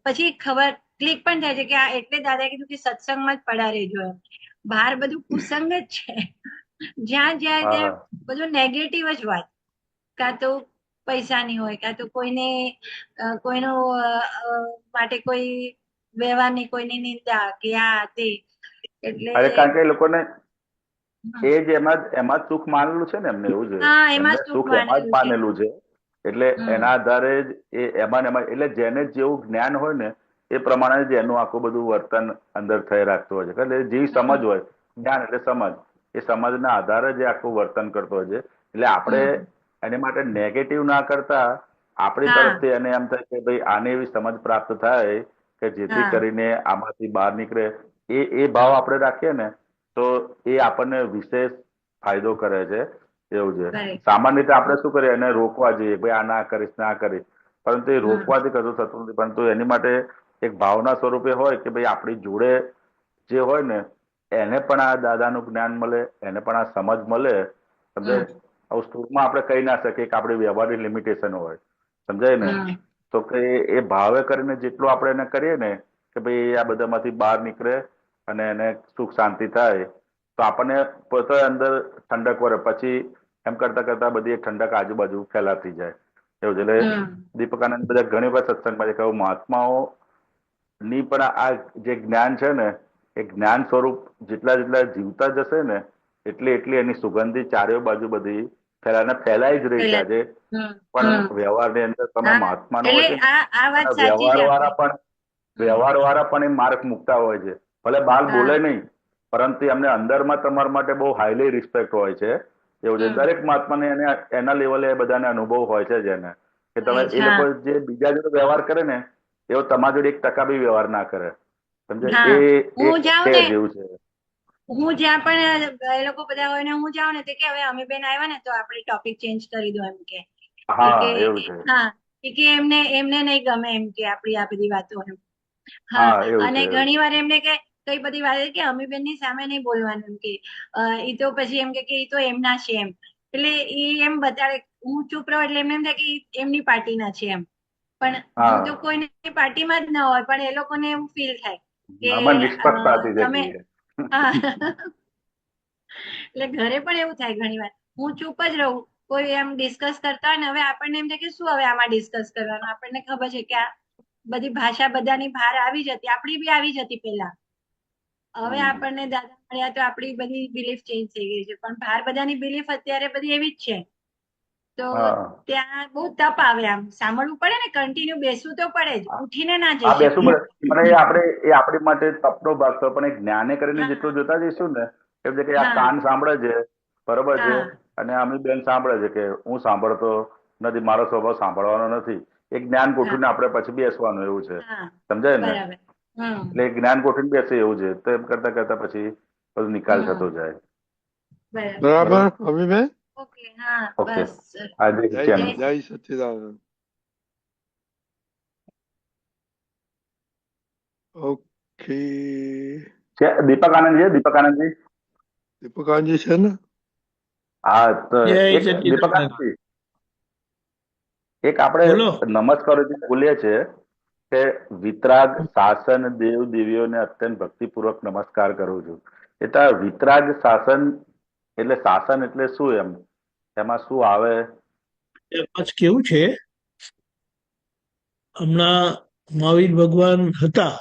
Speaker 9: પછી ખબર ક્લિક પણ થાય છે કે આ એટલે દાદાએ કીધું કે સત્સંગમાં જ પડ્યા રહેજો એમ. બહાર બધું કુસંગ જ છે, જ્યાં ત્યાં બધું નેગેટિવ જ વાત, કાં તો પૈસાની હોય, કાં તો કોઈને કોઈનો માટે કોઈ વ્યવહારની કોઈની નિંદા કે આ તે, એટલે
Speaker 6: અરે કારણ કે એ લોકોને એ જ એમાં જ સુખ માનેલું છે ને, એમને એવું છે,
Speaker 9: હા, એમાં
Speaker 6: એમને
Speaker 9: સુખ
Speaker 6: સુખ એમાં જ માનેલું છે. એટલે એના આધારે જ એ એમાં ને એમાં, એટલે જેને જેવું જ્ઞાન હોય ને એ પ્રમાણે જ એનું આખું બધું વર્તન અંદર થઈ રાખતું હોય છે. એટલે જેવી સમજ હોય, જ્ઞાન એટલે સમજ, એ સમજના આધારે જ એ આખું વર્તન કરતો હોય છે. એટલે આપણે એની માટે નેગેટિવ ના કરતા આપણી તરફથી એને એમ થાય કે ભાઈ આને એવી સમજ પ્રાપ્ત થાય કે જેથી કરીને આમાંથી બહાર નીકળે, એ ભાવ આપણે રાખીએ ને તો એ આપણને વિશેષ ફાયદો કરે છે. એવું છે. સામાન્ય રીતે આપણે શું કરીએ, એને રોકવા જઈએ, ભાઈ આ ના કરીશ ના કરીશ, પરંતુ એ રોકવાથી કશું થતું નથી. પરંતુ એની માટે એક ભાવના સ્વરૂપે હોય કે ભાઈ આપણી જોડે જે હોય ને એને પણ આ દાદાનું જ્ઞાન મળે, એને પણ આ સમજ મળે. સમજાય? હવે સ્થૂળમાં આપણે કહી ના શકીએ કે આપણી વ્યવહારની લિમિટેશન હોય, સમજાય ને? તો કે એ ભાવે કરીને જેટલું આપણે એને કરીએ ને કે ભાઈ આ બધામાંથી બહાર નીકળે અને એને સુખ શાંતિ થાય, તો આપણને પોતે અંદર ઠંડક વળે. પછી એમ કરતા કરતા બધી ઠંડક આજુબાજુ ફેલાતી જાય. એવું છે. એટલે દીપકાનંદ બધા ઘણી વાર સત્સંગમાં કહ્યું, મહાત્માઓ ની પણ આ જે જ્ઞાન છે ને એ જ્ઞાન સ્વરૂપ જેટલા જેટલા જીવતા જશે ને એટલી એની સુગંધી ચારે બાજુ બધી ફેલાઈ જ રહી છે આજે. પણ વ્યવહારની અંદર તમે મહાત્માનો હોય છે અને વ્યવહાર વાળા પણ એ માર્ક મૂકતા હોય છે. ભલે બહાર બોલે નહીં, પરંતુ એમને અંદરમાં તમારા માટે બહુ હાઈલી રિસ્પેક્ટ હોય છે. એવું છે. દરેક મહાત્માને એને એના લેવલે બધાને અનુભવ હોય છે જ એને, કે તમે એ લોકો જે બીજા જોડે વ્યવહાર કરે ને એવો તમારા જોડે 1% બી વ્યવહાર ના કરે. સમજે? એ જેવું છે.
Speaker 9: હું જ્યાં પણ એ લોકો બધા હોય ને હું જાઉં ને તે કે હવે અમે બેન આવ્યા ને તો આપણે ટોપિક ચેન્જ કરી દો એમ કે. હા, કે એમને નહીં ગમે એમ કે આપણી આ બધી વાતો એમ. હા, અને ઘણી વાર એમને કે કઈ બધી વાત કે અમી બેન ની સામે નહીં બોલવાનું એમ કે ઈ તો પછી એમ કે ઈ તો એમના છે એમ. એટલે એ એમ બતાડે, હું ચૂપ રહું એટલે એમને એમ થાય કે એમની પાર્ટીના છે એમ. પણ હું તો કોઈની પાર્ટીમાં જ ન હોય, પણ એ લોકોને એવું ફીલ થાય કે તમે એટલે ઘરે પણ એવું થાય ઘણી વાર. હું ચૂપ જ રહું, કોઈ એમ ડિસ્કસ કરતા હોય ને, હવે આપણને એમ થાય કે શું હવે આમાં ડિસ્કસ કરવાનું, આપણને ખબર છે કે આ બધી ભાષા બધાની બહાર આવી જતી, આપણી બી આવી જતી પેલા. હવે આપણને દાદા મળ્યા તો આપણી બધી બિલીફ ચેન્જ થઈ ગઈ છે, પણ બહાર બધાની બિલીફ અત્યારે બધી એવી જ છે. તો ત્યાં બહુ તપ આવે, આમ સાંભળવું પડે ને, કન્ટિન્યુ બેસવું તો પડે જ, ઉઠીને ના જઈ શકીએ.
Speaker 6: બેસવું પડે, પણ એ આપણી માટે તપનો ભાગ છે. પણ એ જ્ઞાને કરીને જેટલું જોતા જઈશું ને એમ છે કે આ કાન સાંભળે છે, બરોબર છે, અને અમી બેન સાંભળે છે કે હું સાંભળતો નથી, મારો સ્વભાવ સાંભળવાનો નથી. એક જ્ઞાન ગોઠવીને આપણે પછી બેસવાનું, એવું છે. સમજાય ને? એટલે જ્ઞાન ગોઠવીને બેસે એવું છે. તો એમ કરતા કરતા પછી બધું નિકાલ થતો જાય.
Speaker 2: બરાબર અમીબેન?
Speaker 9: ઓકે, હા, બસ.
Speaker 2: જય સચ્ચિદાનંદ. ઓકે.
Speaker 6: દીપકાનંદજી
Speaker 2: છે ને?
Speaker 6: હા, તો દીપકાનંદજી એક આપણે નમસ્કાર બોલીએ છે કે વિતરાગ શાસન દેવ દેવીઓને અત્યંત ભક્તિપૂર્વક નમસ્કાર કરું છું. એટલે વિતરાગ શાસન એટલે શું? એમાં શું આવે?
Speaker 8: કેવું છે, હમણાં મહાવીર ભગવાન હતા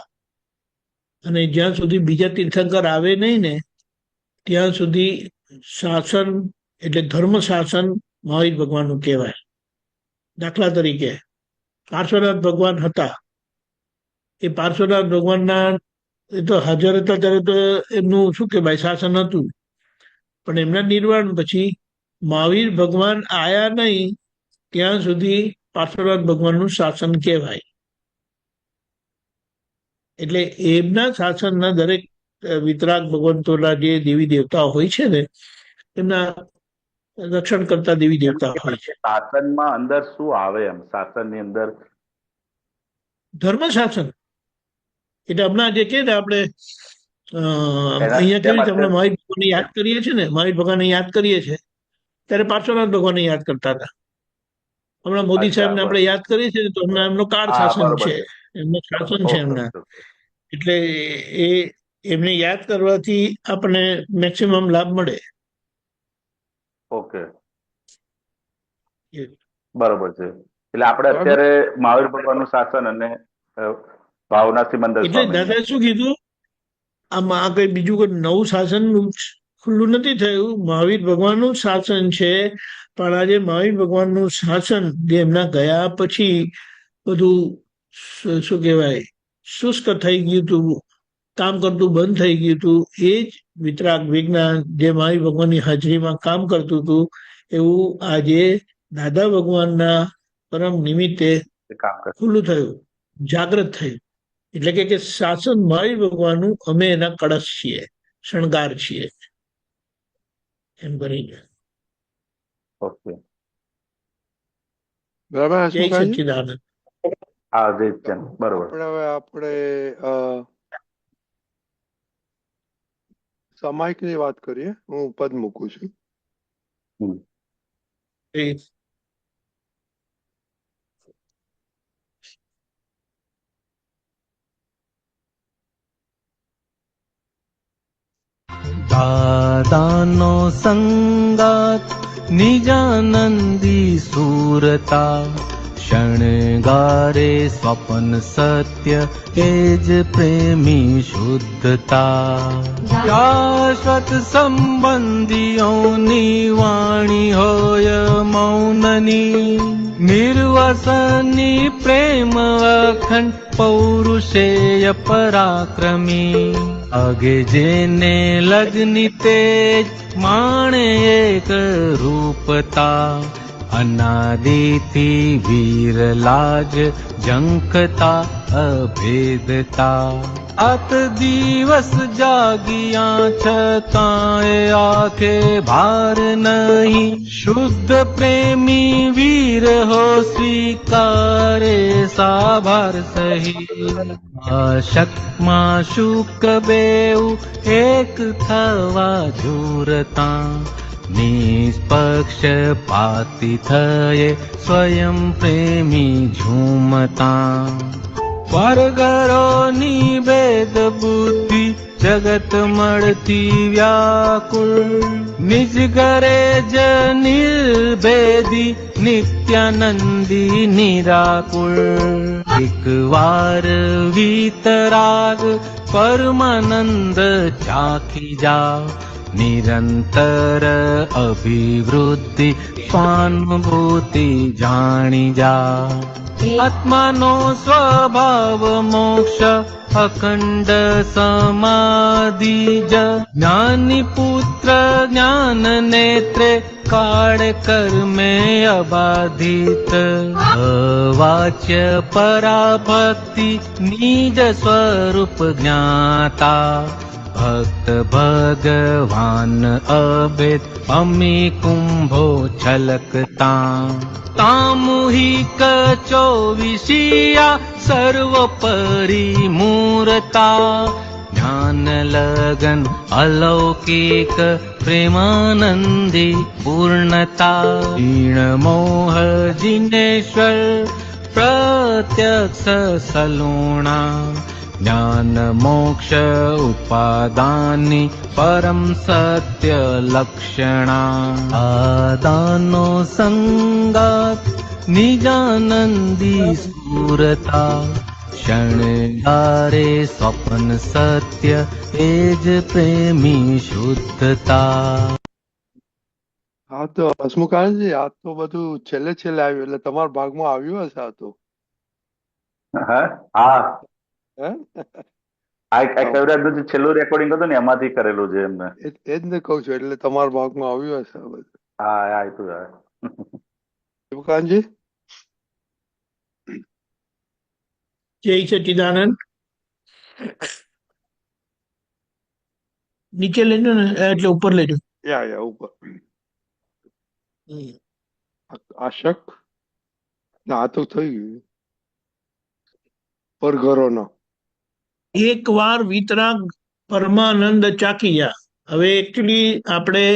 Speaker 8: અને જ્યાં સુધી બીજા તીર્થંકર આવે નહીં ને ત્યાં સુધી શાસન એટલે ધર્મ શાસન મહાવીર ભગવાનનું કહેવાય. દાખલા તરીકે પાર્શ્વનાથ ભગવાન હતા, એ પાર્શ્વનાથ ભગવાનના એ તો હાજર હતા ત્યારે તો એમનું શું કે ભાઈ શાસન હતું, પણ એમના નિર્વાણ પછી મહાવીર ભગવાન આયા નહીં ત્યાં સુધી પાર્શ્વનાથ ભગવાનનું શાસન કહેવાય. એટલે એમના શાસનના દરેક વિતરાગ ભગવંતોના જે દેવી દેવતાઓ હોય છે ને એમના રક્ષણ કરતા દેવી દેવતા હોય છે.
Speaker 6: શાસનમાં અંદર શું આવે? શાસનની અંદર
Speaker 8: ધર્મ શાસન એટલે હમણાં જે કે ને આપણે અહીંયા કેવી રીતે હમણાં મહાવીર ભગવાનને યાદ કરીએ છીએ ને, મહાવીર ભગવાનને યાદ કરીએ છીએ ત્યારે પાર્શ્વનાથ ભગવાનને યાદ કરતા હતા. હમણાં મોદી સાહેબને આપણે યાદ કરીએ છીએ તો હમણાં એમનો કાળ શાસન છે, એમનું શાસન છે એમના. એટલે એ એમને યાદ કરવાથી આપણને મેક્સિમમ લાભ મળે.
Speaker 6: ઓકે. બરોબર છે. એટલે આપણે
Speaker 2: બરાબર.
Speaker 6: અત્યારે મહાવીર ભગવાનનું શાસન અને ભાવના સિમંદર
Speaker 8: એટલે
Speaker 6: સ્વામી.
Speaker 8: દાદાએ શું કીધું, આમાં આ કઈ બીજું કોઈ નવું શાસન ખુલ્લું નથી થયું. મહાવીર ભગવાનનું શાસન છે, પણ આજે મહાવીર ભગવાનનું શાસન જે એમના ગયા પછી બધું શું કહેવાય, શુષ્ક થઈ ગયું હતું, કામ કરતું બંધ થઈ ગયું હતું. એ જ વિતરાગ વિજ્ઞાન જે મહાવીર ભગવાનની હાજરીમાં કામ કરતું હતું, એવું આજે દાદા ભગવાનના પરમ નિમિત્તે
Speaker 6: કામ કરે.
Speaker 8: ખુલ્લું થયું, જાગૃત થયું. એટલે કે શાસન મહાવીર ભગવાનનું, અમે એના કળશ છીએ, શણગાર છીએ, એમ કરીને.
Speaker 6: ઓકે.
Speaker 2: બરાબર
Speaker 8: જય
Speaker 2: હસમુખાજી?
Speaker 8: સચ્ચિદાનંદ.
Speaker 6: હા જય ચંદ. બરોબર.
Speaker 2: આપણે સામાયિકની વાત કરીએ. હું પદ મૂકું છું.
Speaker 6: હમ.
Speaker 8: જય
Speaker 10: दादानो संगात निजानंदी सूरता शणगारे स्वपन सत्य एज प्रेमी शुद्धता शाश्वत संबंधियों वाणी होय मौननी निर्वसनी प्रेम अखंड पौरुषेय पराक्रमी आगे जेने लग्नि तेज माणे एक रूपता अनादिथी वीर लाज जंकता अभेदता अत दिवस जागिया छताए आखे भार नहीं शुद्ध प्रेमी वीर हो स्वीकारे साभार सही आशक माशुक बेउ एक थवा झूरता निष्पक्ष पाति थये स्वयं प्रेमी झूमता वर्गरो निवेद बुद्धि जगत मड़ती व्याकुल निज करे ज निर्भेदी नित्यानंदी निराकुल एक वार वीतराग परमानंद चाखी जा निरंतर अभिवृद्धि स्वानुभूति जानी जा आत्मानो स्वभाव मोक्ष अखंड समाधि ज्ञानी पुत्र ज्ञान नेत्रे काल कर्मे अबाधित अवाच्य पराभक्ति निज स्वरूप ज्ञाता भक्त भगवान अभेद अमी कुंभो छलकता सामूहिक चौविसिया सर्वोपरि मूर्ता ज्ञान लगन अलौकिक प्रेमानंदी पूर्णता क्षीण मोह जिनेश्वर प्रत्यक्ष सलूणा ज्ञान मोक्ष उपादानी परम सत्य लक्षणा आदानो संगात निजानंदी सूरता शणगारे स्वपन सत्य एज प्रेमी शुद्धता.
Speaker 2: હા તો હસમુખાજી, આ તો બધું છેલ્લે છેલ્લે આવ્યું, એટલે તમારા ભાગમાં આવ્યું હશે આ તો.
Speaker 6: હા
Speaker 2: હે?
Speaker 6: આ કવિરાજનું જે છેલ્લું રેકોર્ડિંગ હતું ને એમાંથી કરેલું છે એમને.
Speaker 2: એ જ ને કહું છું, એટલે તમારા ભાગમાં આવ્યું હશે આ બધું.
Speaker 6: હા આયતું છે.
Speaker 2: હસમુખાજી,
Speaker 8: જય સચ્ચિદાનંદ. નીચે લેજો ને, એટલે ઉપર લેજો.
Speaker 2: યા ઉપર આશક ના, આ તો થઈ ગયું. પરઘરોનો
Speaker 8: એક વાર વિતરાગ પરમાનંદ ચાખી જા. હવે એકચ્યુઅલી આપણે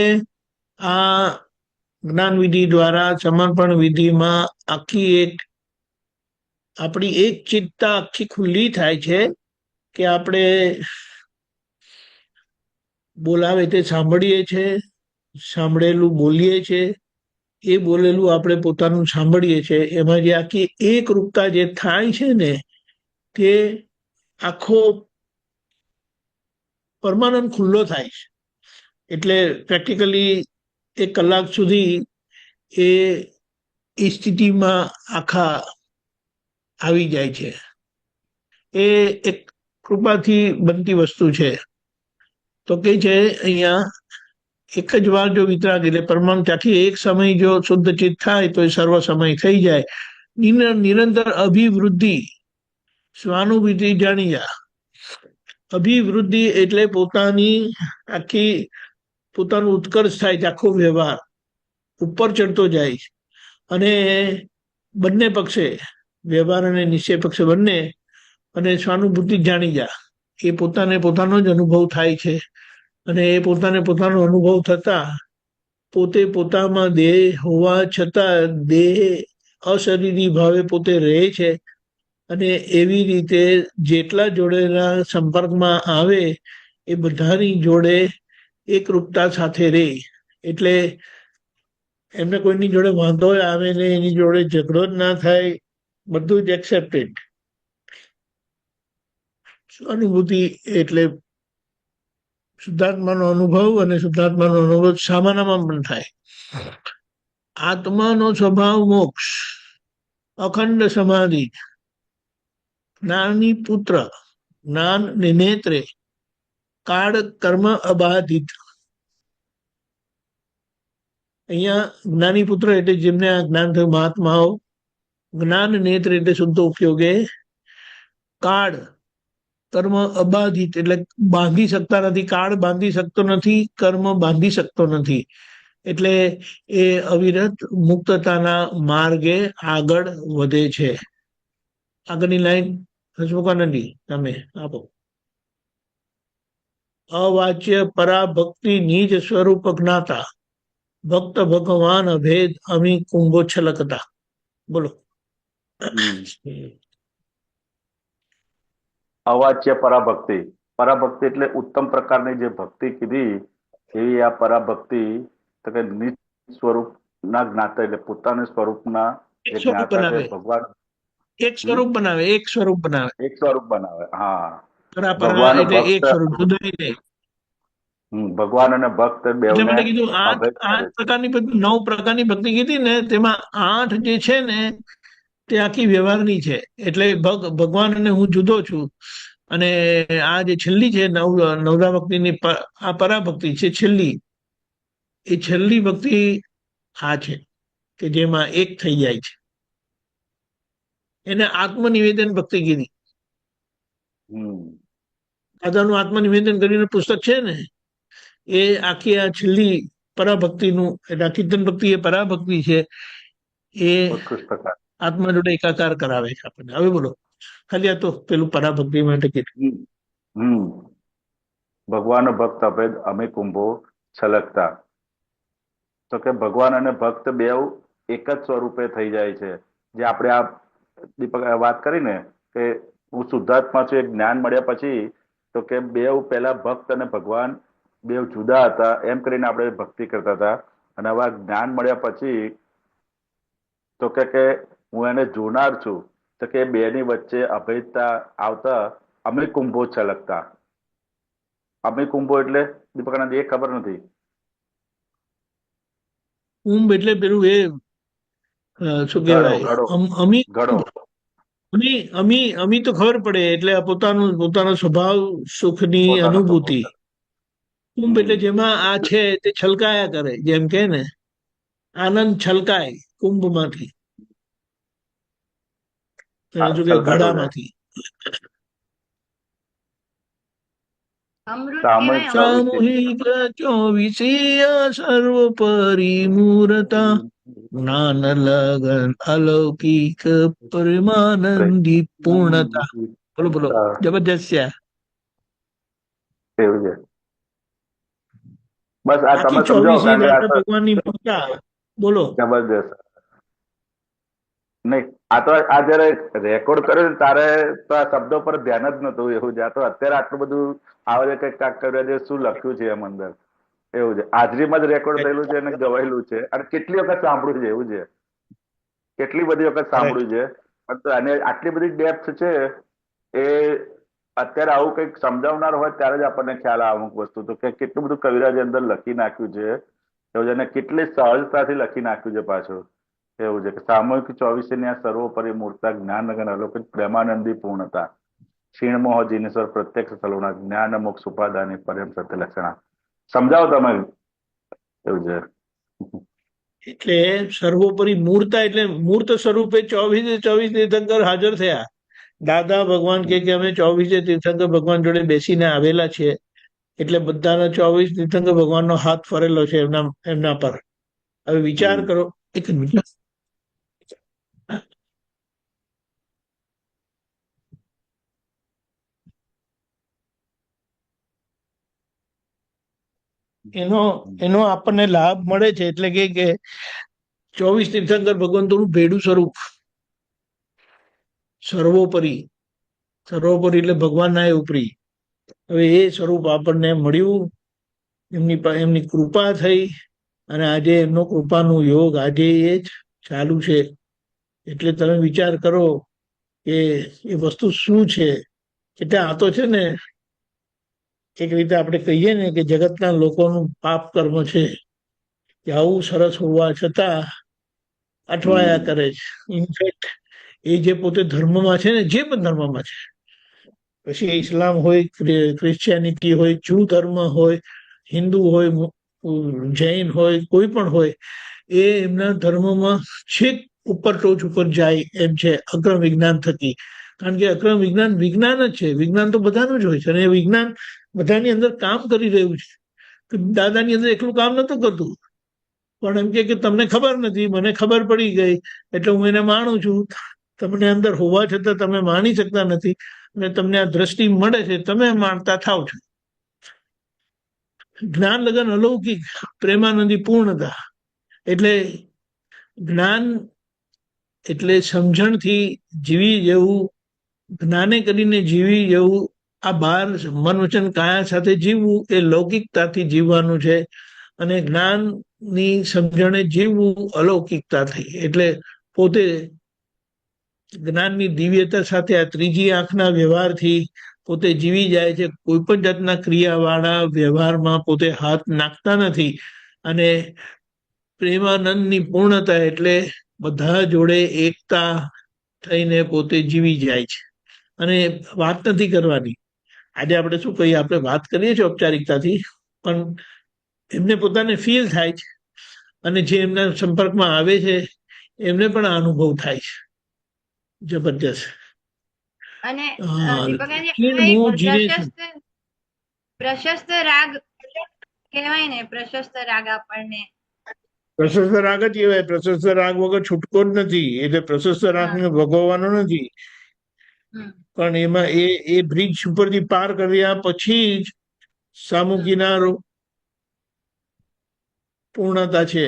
Speaker 8: આ જ્ઞાન વિધિ દ્વારા સમર્પણ વિધિમાં આખી એક આપણી એક ચિત્તા આખી ખુલ્લી થાય છે કે આપણે બોલાવે તે સાંભળીએ છીએ, સાંભળેલું બોલીએ છીએ, એ બોલેલું આપણે પોતાનું સાંભળીએ છીએ, એમાં જે આખી એકરૂપતા જે થાય છે ને, તે આખો પરમાનન્ટ ખુલ્લો થાય છે. એટલે પ્રેક્ટિકલી 1 કલાક સુધી એ સ્થિતિમાં આખા આવી જાય છે. એ એક કૃપાથી બનતી વસ્તુ છે. તો કે છે અહીંયા એક જ વાર જો વિતરાગ એટલે પરમાણુ ત્યાંથી એક સમય જો શુદ્ધ ચિત્ત થાય તો એ સર્વ સમય થઈ જાય. નિરંતર અભિવૃદ્ધિ સ્વાનુભૂતિ જાણી જા. અભિવૃદ્ધિ એટલે પોતાની આખી પોતાનું ઉત્કર્ષ થાય છે, આખો વ્યવહાર ઉપર ચડતો જાય છે. અને બંને પક્ષે વ્યવહાર અને નિશ્ચય પક્ષે બંને અને સ્વાનુભૂતિ જાણી જા. એ પોતાને પોતાનો જ અનુભવ થાય છે. અને એ પોતાને પોતાનો અનુભવ થતા પોતે પોતામાં દેહ હોવા છતાં દેહ અશરીરી ભાવે પોતે રહે છે. અને એવી રીતે જેટલા જોડેના સંપર્કમાં આવે એ બધાની જોડે એકરૂપતા સાથે રહે. એટલે એમને કોઈની જોડે વાંધો આવે ને એની જોડે ઝઘડો જ ના થાય, બધું જ એક્સેપ્ટેડ. અનુભૂતિ એટલે શુદ્ધાત્માનો અનુભવ, અને શુદ્ધાત્માનો અનુભવ સામાનામાં પણ થાય. આત્માનો સ્વભાવ મોક્ષ, અખંડ સમાધિ, જ્ઞાની પુત્ર, જ્ઞાન નેત્રે, કાળ કર્મ અબાધિત. અહીંયા જ્ઞાની પુત્ર એટલે જેમને આ જ્ઞાન થયું, મહાત્માઓ. જ્ઞાન નેત્ર એટલે શુદ્ધ ઉપયોગે. કાળ કર્મ અબાધિત એટલે બાંધી શકતા નથી. કાળ બાંધી શકતો નથી, કર્મ બાંધી શકતો નથી. એટલે એ અવિરત મુક્તતાના માર્ગે આગળ વધે છે. આગળની લાઈન હસમુખાનંદી તમે આપો. અવાચ્ય પરાભક્તિ નિજ સ્વરૂપ જ્ઞાતા, ભક્ત ભગવાન અભેદ અમી કુંભો છલકતા. બોલો.
Speaker 6: અવાચ્ય પરાભક્તિ. પરાભક્તિ એટલે ઉત્તમ પ્રકારની જે ભક્તિ કીધી એવી આ પરાભક્તિ તો કે નિજ સ્વરૂપના જ્ઞાતા એટલે પોતાના સ્વરૂપના જે જ્ઞાતા છે ભગવાન.
Speaker 8: એક સ્વરૂપ બનાવે, એક સ્વરૂપ બનાવે,
Speaker 6: એક સ્વરૂપ બનાવે. હા,
Speaker 8: ભગવાન એટલે એક સ્વરૂપ, જુદા નહીં.
Speaker 6: ભગવાન અને ભક્ત
Speaker 8: એટલે મને કીધું 8 પ્રકારની 9 પ્રકારની ભક્તિ કીધી ને, તેમાં 8 જે છે ને તે આખી વ્યવહારની છે. એટલે ભગવાન અને હું જુદો છું. અને આ જે છેલ્લી છે નવદા ભક્તિની, આ પરાભક્તિ છે છેલ્લી. એ છેલ્લી ભક્તિ આ છે કે જેમાં એક થઈ જાય છે. એને આત્મનિવેદન ભક્તિ કીધી. દાદાનું આત્મનિવેદન કરીને પુસ્તક છે ને, એ આખી આ છેલ્લી પરાભક્તિનું એટલે કીર્તન ભક્તિ એ પરાભક્તિ છે. એ આત્મા જોડે એકાકાર કરાવે છે આપણને. હવે બોલો, ખાલી આ તો પેલું પરાભક્તિ માટે કીધું.
Speaker 6: ભગવાન ભક્ત અભેદ અમે કુંભો છલકતા. તો કે ભગવાન અને ભક્ત બેઉ એક જ સ્વરૂપે થઈ જાય છે. જે આપણે આ દીપક વાત કરી ને કે હું શુદ્ધાત્મા છું, એક જ્ઞાન મળ્યા પછી તો કે બેઉ પહેલા ભક્ત અને ભગવાન બેઉ જુદા હતા એમ કરીને આપણે ભક્તિ કરતા હતા. અને હવે જ્ઞાન મળ્યા પછી તો કે હું એને જોનાર છું, તો કે બેની વચ્ચે અભેદતા આવતા અમે કુંભો છલકતા. અમે કુંભો એટલે દીપકાનંદ એ ખબર નથી.
Speaker 8: કુંભ એટલે પેલું એ શું કહેવાય, અમી તો ખબર પડે. એટલે પોતાનો સ્વભાવ સુખની અનુભૂતિ. કુંભ એટલે જેમાં આ છે તે છલકાયા કરે, જેમ કે ને આનંદ છલકાય કુંભમાંથી, ઘડામાંથી. સામૂહિક 24 સર્વોપરી મૂરતા, જ્ઞાન લગન અલૌકિક પરમાનંદી પૂર્ણતા. બોલો બોલો, જબરજસ્ત છે.
Speaker 6: એવું છે. બસ આ તમે સમજો
Speaker 8: ભગવાનની પૂજા. બોલો.
Speaker 6: જબરજસ્ત. નહીં, આ તો આ જયારે રેકોર્ડ કર્યો તારે તો આ શબ્દો પર ધ્યાન જ નતું એવું. જ્યાં તો અત્યારે આટલું બધું આવે છે કે કાંક કર્યા છે, શું લખ્યું છે એમ અંદર. એવું છે, હાજરીમાં જ રેકોર્ડ થયેલું છે અને ગવાયેલું છે, અને કેટલી વખત સાંભળ્યું છે, એવું છે, કેટલી બધી વખત સાંભળ્યું છે. અને આટલી બધી ડેપ્થ છે એ અત્યારે આવું કંઈક સમજાવનાર હોય ત્યારે જ આપણને ખ્યાલ આવે અમુક વસ્તુ તો, કે કેટલું બધું કવિરાજે અંદર લખી નાખ્યું છે એવું છે, અને કેટલી સહજતાથી લખી નાખ્યું છે પાછું. એવું છે કે સામૂહિક 24 ની આ સર્વોપરી મૂર્તા જ્ઞાન ગણ અલૌકિક પ્રેમાનંદી પૂર્ણતા ક્ષીણમોહ જીનેશ્વર પ્રત્યક્ષ સલુણા જ્ઞાન મોક્ષ ઉપાદાની પરમ સત્ય લક્ષણા. સમજાવો તમે. એવું છે
Speaker 8: એટલે સર્વોપરી મૂર્તા એટલે મૂર્ત સ્વરૂપે 24 તીર્થંકર હાજર થયા. દાદા ભગવાન કે અમે 24 તીર્થંકર ભગવાન જોડે બેસીને આવેલા છીએ, એટલે બધાના 24 તીર્થંકર ભગવાનનો હાથ ફરેલો છે એમના પર. હવે વિચાર કરો, એક મિનિટ, એનો આપણને લાભ મળે છે. એટલે કે 24 તીર્થંકર ભગવંતોનું ભેડું સ્વરૂપ સર્વોપરી એટલે ભગવાનના ઉપરી. હવે એ સ્વરૂપ આપણને મળ્યું, એમની કૃપા થઈ, અને આજે એમનો કૃપાનું યોગ આજે એ જ ચાલુ છે. એટલે તમે વિચાર કરો કે એ વસ્તુ શું છે. એટલે આ તો છે ને એક રીતે આપણે કહીએ ને કે જગતના લોકોનું પાપ કર્મ છે, કે આવું સરસ હોવા છતાં અઠવાયા કરે છે. ઇનફેક્ટ એ જે પોતે ધર્મમાં છે ને, જે પણ ધર્મમાં છે, પછી ઇસ્લામ હોય, ક્રિશ્ચિયાનિટી હોય, જૂ ધર્મ હોય, હિન્દુ હોય, જૈન હોય, કોઈ પણ હોય, એ એમના ધર્મમાં છેક ઉપર ટોચ ઉપર જાય એમ છે અક્રમ વિજ્ઞાન થકી. કારણ કે અક્રમ વિજ્ઞાન જ છે. વિજ્ઞાન તો બધાનું જ હોય છે, અને એ વિજ્ઞાન બધાની અંદર કામ કરી રહ્યું છે. દાદાની અંદર એકલું કામ નતું કરતું, પણ એમ કે તમને ખબર નથી, મને ખબર પડી ગઈ એટલે હું એને માનું છું. તમને અંદર હોવા છતાં તમે માની શકતા નથી, અને તમને આ દ્રષ્ટિ મળે છે, તમે માનતા થાવ છો. જ્ઞાન લગન અલૌકિક પ્રેમાનંદી પૂર્ણતા. એટલે જ્ઞાન એટલે સમજણથી જીવી જવું, જ્ઞાને કરીને જીવી જવું. આ બાર મન વચન કાયા સાથે જીવવું એ લૌકિકતાથી જીવવાનું છે, અને જ્ઞાનની સમજણે જીવવું અલૌકિકતાથી. એટલે પોતે જ્ઞાનની દિવ્યતા સાથે આ ત્રીજી આંખના વ્યવહારથી પોતે જીવી જાય છે. કોઈ પણ જાતના ક્રિયાવાળા વ્યવહારમાં પોતે હાથ નાખતા નથી, અને પ્રેમાનંદની પૂર્ણતા એટલે બધા જોડે એકતા થઈને પોતે જીવી જાય છે. અને વાત નથી કરવાની. આજે આપણે શું કહીએ, આપણે વાત કરીએ છીએ ઔપચારિકતાથી, પણ એમને પોતાને ફીલ થાય છે, અને જે એમના સંપર્કમાં આવે છે એમને પણ આ અનુભવ થાય છે. જબરજસ્ત.
Speaker 9: અને પ્રશસ્ત રાગ કહેવાય ને, પ્રશસ્ત રાગ આપણને
Speaker 8: પ્રશસ્ત રાગ જ કહેવાય. પ્રશસ્ત રાગ વગર છૂટકો જ નથી. એટલે પ્રશસ્ત રાગને ભોગવવાનો નથી, પણ એમાં એ બ્રિજ ઉપરથી પાર કર્યા પછી જ સામુ કિનારો પૂર્ણતા છે.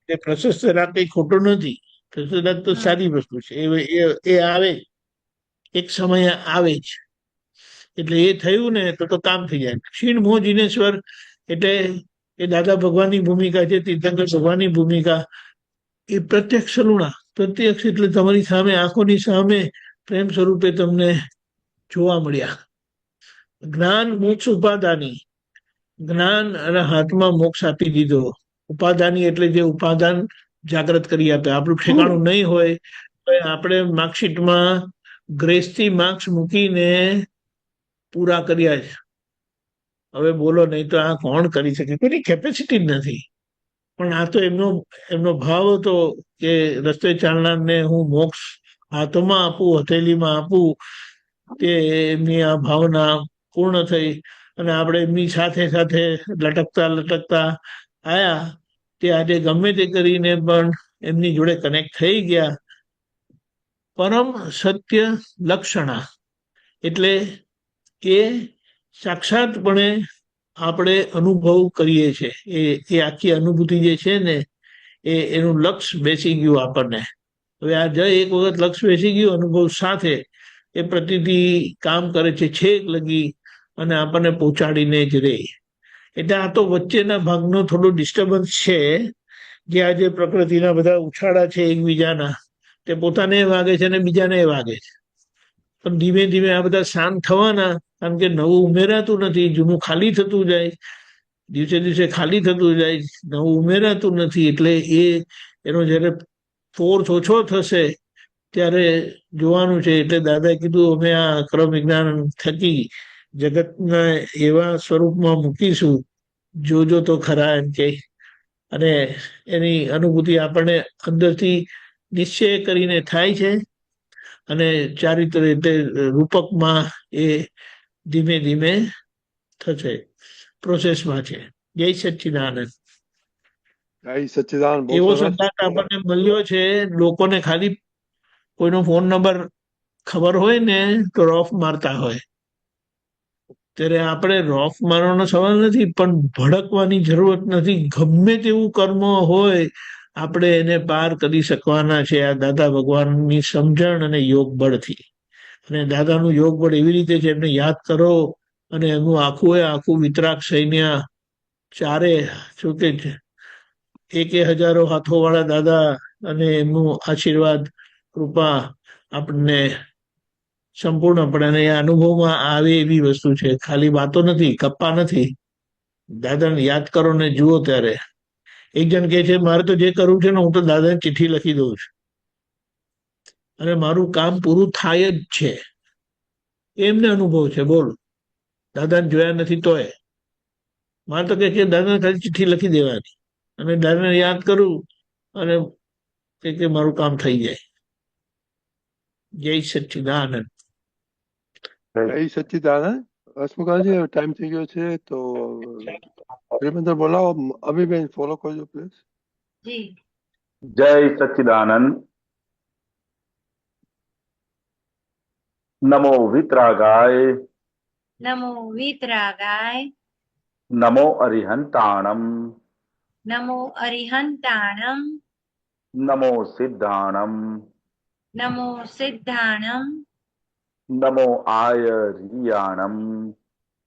Speaker 8: એ પ્રશસ્ત રાગ કઈ ખોટો નથી. પ્રશસ્ત રાગ તો સારી વસ્તુ છે. એ આવે, એક સમય આવે જ. એટલે એ થયું ને તો કામ થઈ જાય. ક્ષીણ મોહ જીનેશ્વર એટલે એ દાદા ભગવાનની ભૂમિકા છે, તીર્થંકર ભગવાનની ભૂમિકા. એ પ્રત્યક્ષ લુણા, પ્રત્યક્ષ એટલે તમારી સામે, આંખોની સામે પ્રેમ સ્વરૂપે તમને જોવા મળ્યા. જ્ઞાન મોક્ષ ઉપાદાની, જ્ઞાન અને હાથમાં મોક્ષ આપી દીધો. ઉપાદાની એટલે જે ઉપાદાન જાગ્રત કરી આપે. આપણું ઠેકાણું નહીં હોય તો આપણે માર્કશીટમાં ગ્રેસથી માર્ક્સ મૂકીને પૂરા કર્યા છે. હવે બોલો, નહીં તો આ કોણ કરી શકે? કોઈની કેપેસિટી જ નથી. પણ આ તો એમનો ભાવ હતો કે રસ્તે ચાલનારને હું મોક્ષ હાથોમાં આપું, હથેલીમાં આપું. તે એમની આ ભાવના પૂર્ણ થઈ, અને આપણે એમની સાથે સાથે લટકતા આયા. તે આજે ગમે તે કરીને પણ એમની જોડે કનેક્ટ થઈ ગયા. પરમ સત્ય લક્ષણા એટલે કે સાક્ષાતપણે આપણે અનુભવ કરીએ છીએ. એ આખી અનુભૂતિ જે છે ને, એનું લક્ષ બેસી ગયું આપણને. હવે આ એક વખત લક્ષ બેસી ગયું અનુભવ સાથે, એ પ્રતિથી કામ કરે છે છેક લગી, અને આપણને પહોંચાડીને જ રહે. એટલે આ તો વચ્ચેના ભાગનો થોડો ડિસ્ટર્બન્સ છે, જે આજે પ્રકૃતિના બધા ઉછાળા છે એકબીજાના, તે પોતાને વાગે છે અને બીજાને વાગે છે. પણ ધીમે ધીમે આ બધા શાંત થવાના, કારણ કે નવું ઉમેરાતું નથી, જૂનું ખાલી થતું જાય, દિવસે દિવસે ખાલી થતું જાય, નવું ઉમેરાતું નથી. એટલે એનો જયારે ફોર્સ ઓછો થશે ત્યારે જોવાનું છે. એટલે દાદાએ કીધું અમે આ ક્રમ વિજ્ઞાન થકી જગતના એવા સ્વરૂપમાં મૂકીશું, જોજો તો ખરા એમ કે, અને એની અનુભૂતિ આપણને અંદરથી નિશ્ચય કરીને થાય છે, અને ચારિત્ર એટલે રૂપકમાં એ ધીમે ધીમે થશે, પ્રોસેસમાં છે. જય સચ્ચિદાનંદ.
Speaker 2: જય સચ્ચિદાનંદ. બહુ
Speaker 8: એવો
Speaker 2: સરસ.
Speaker 8: સંદાસ આપણને મળ્યો છે. લોકોને ખાલી કોઈનો ફોન નંબર ખબર હોય ને તો રોફ મારતા હોય, ત્યારે આપણે રોફ મારવાનો સવાલ નથી, પણ ભડકવાની જરૂરત નથી. ગમે તેવું કર્મ હોય આપણે એને પાર કરી શકવાના છે આ દાદા ભગવાનની સમજણ અને યોગ બળથી. અને દાદાનું યોગ બળ એવી રીતે છે, એમને યાદ કરો અને એમનું આખું વિતરાગ સૈન્ય ચારે શું કે એકે હજારો હાથો વાળા દાદા અને એમનું આશીર્વાદ કૃપા આપણને સંપૂર્ણપણે અને અનુભવમાં આવે એવી વસ્તુ છે. ખાલી વાતો નથી, કપ્પા નથી. દાદાને યાદ કરો ને જુઓ. ત્યારે એક જણ કહે છે મારે તો જે કરવું છે ને હું તો દાદાને ચિઠ્ઠી લખી દઉં છું અને મારું કામ પૂરું થાય જ છે, એમને અનુભવ છે. બોલ, દાદાને જોયા નથી તોય મારે તો કે દાદાને ખાલી ચિઠ્ઠી લખી દેવાની અને દાદાને યાદ કરું અને કે મારું કામ થઈ જાય. જય સચ્ચિદાનંદ.
Speaker 2: જય સચ્ચિદાનંદ. હસમુખાજી, ટાઈમ થઈ ગયો છે તો ધર્મેન્દ્ર બોલાવો. અમીબેન ફોલો કરજો પ્લીઝ.
Speaker 9: જી.
Speaker 6: જય સચ્ચિદાનંદ. નમો વિતરાગાય,
Speaker 9: નમો વિતરાગાય,
Speaker 6: નમો અરિહંતાણમ,
Speaker 9: નમો અરિહંતાણમ,
Speaker 6: નમો સિદ્ધાણમ,
Speaker 9: નમો સિદ્ધાણમ,
Speaker 6: નમો આયરિયાણમ,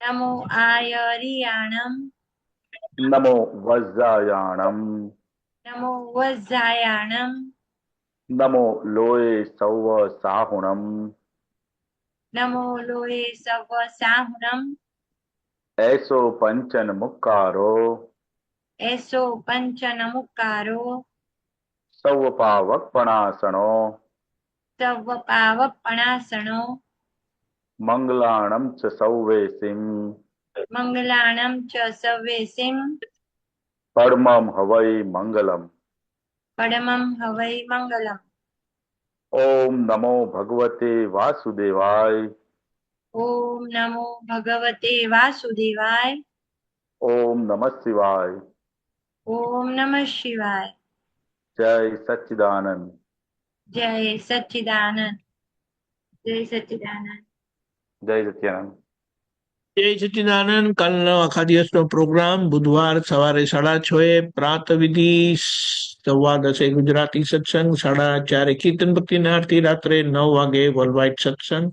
Speaker 9: નમો આયરિયાણમ,
Speaker 6: નમો વજ્જાયાણમ,
Speaker 9: નમો વજ્જાયાણમ,
Speaker 6: નમો લોય સૌવ સાહુણમ,
Speaker 9: નમો લોય સવ સાહુણમ,
Speaker 6: એસો પંચન મુક્કારો,
Speaker 9: એસો પંચન મુક્કારો,
Speaker 6: સૌ પાવકપણાસણો,
Speaker 9: સવ પાવપણાસણો,
Speaker 6: મંગલાણમ ચ સૌવેસિમ,
Speaker 9: મંગલાણમ ચ સવ્યેસિમ,
Speaker 6: પરમમ હવૈ મંગલમ.
Speaker 9: પરમં હવૈ મંગલમ.
Speaker 6: ઓમ નમો ભગવતે વાસુદેવાય,
Speaker 9: ઓમ નમો ભગવતે વાસુદેવાય,
Speaker 6: ઓમ નમઃ શિવાય.
Speaker 9: ઓમ નમઃ શિવાય.
Speaker 6: જય સચ્ચિદાનંદ.
Speaker 9: જય સચ્ચિદાનંદ. જય સચ્ચિદાનંદ.
Speaker 6: જય સચ્ચિદાનંદ.
Speaker 8: જય સચ્ચિદાનંદ. કાલનો આખા દિવસનો પ્રોગ્રામ બુધવાર સવારે 6:30 પ્રાતઃવિધિ, 10:15 ગુજરાતી સત્સંગ, 4:30 કીર્તન ભક્તિની આરતી, રાત્રે 9 વાગે વર્લ્ડ વાઇડ સત્સંગ.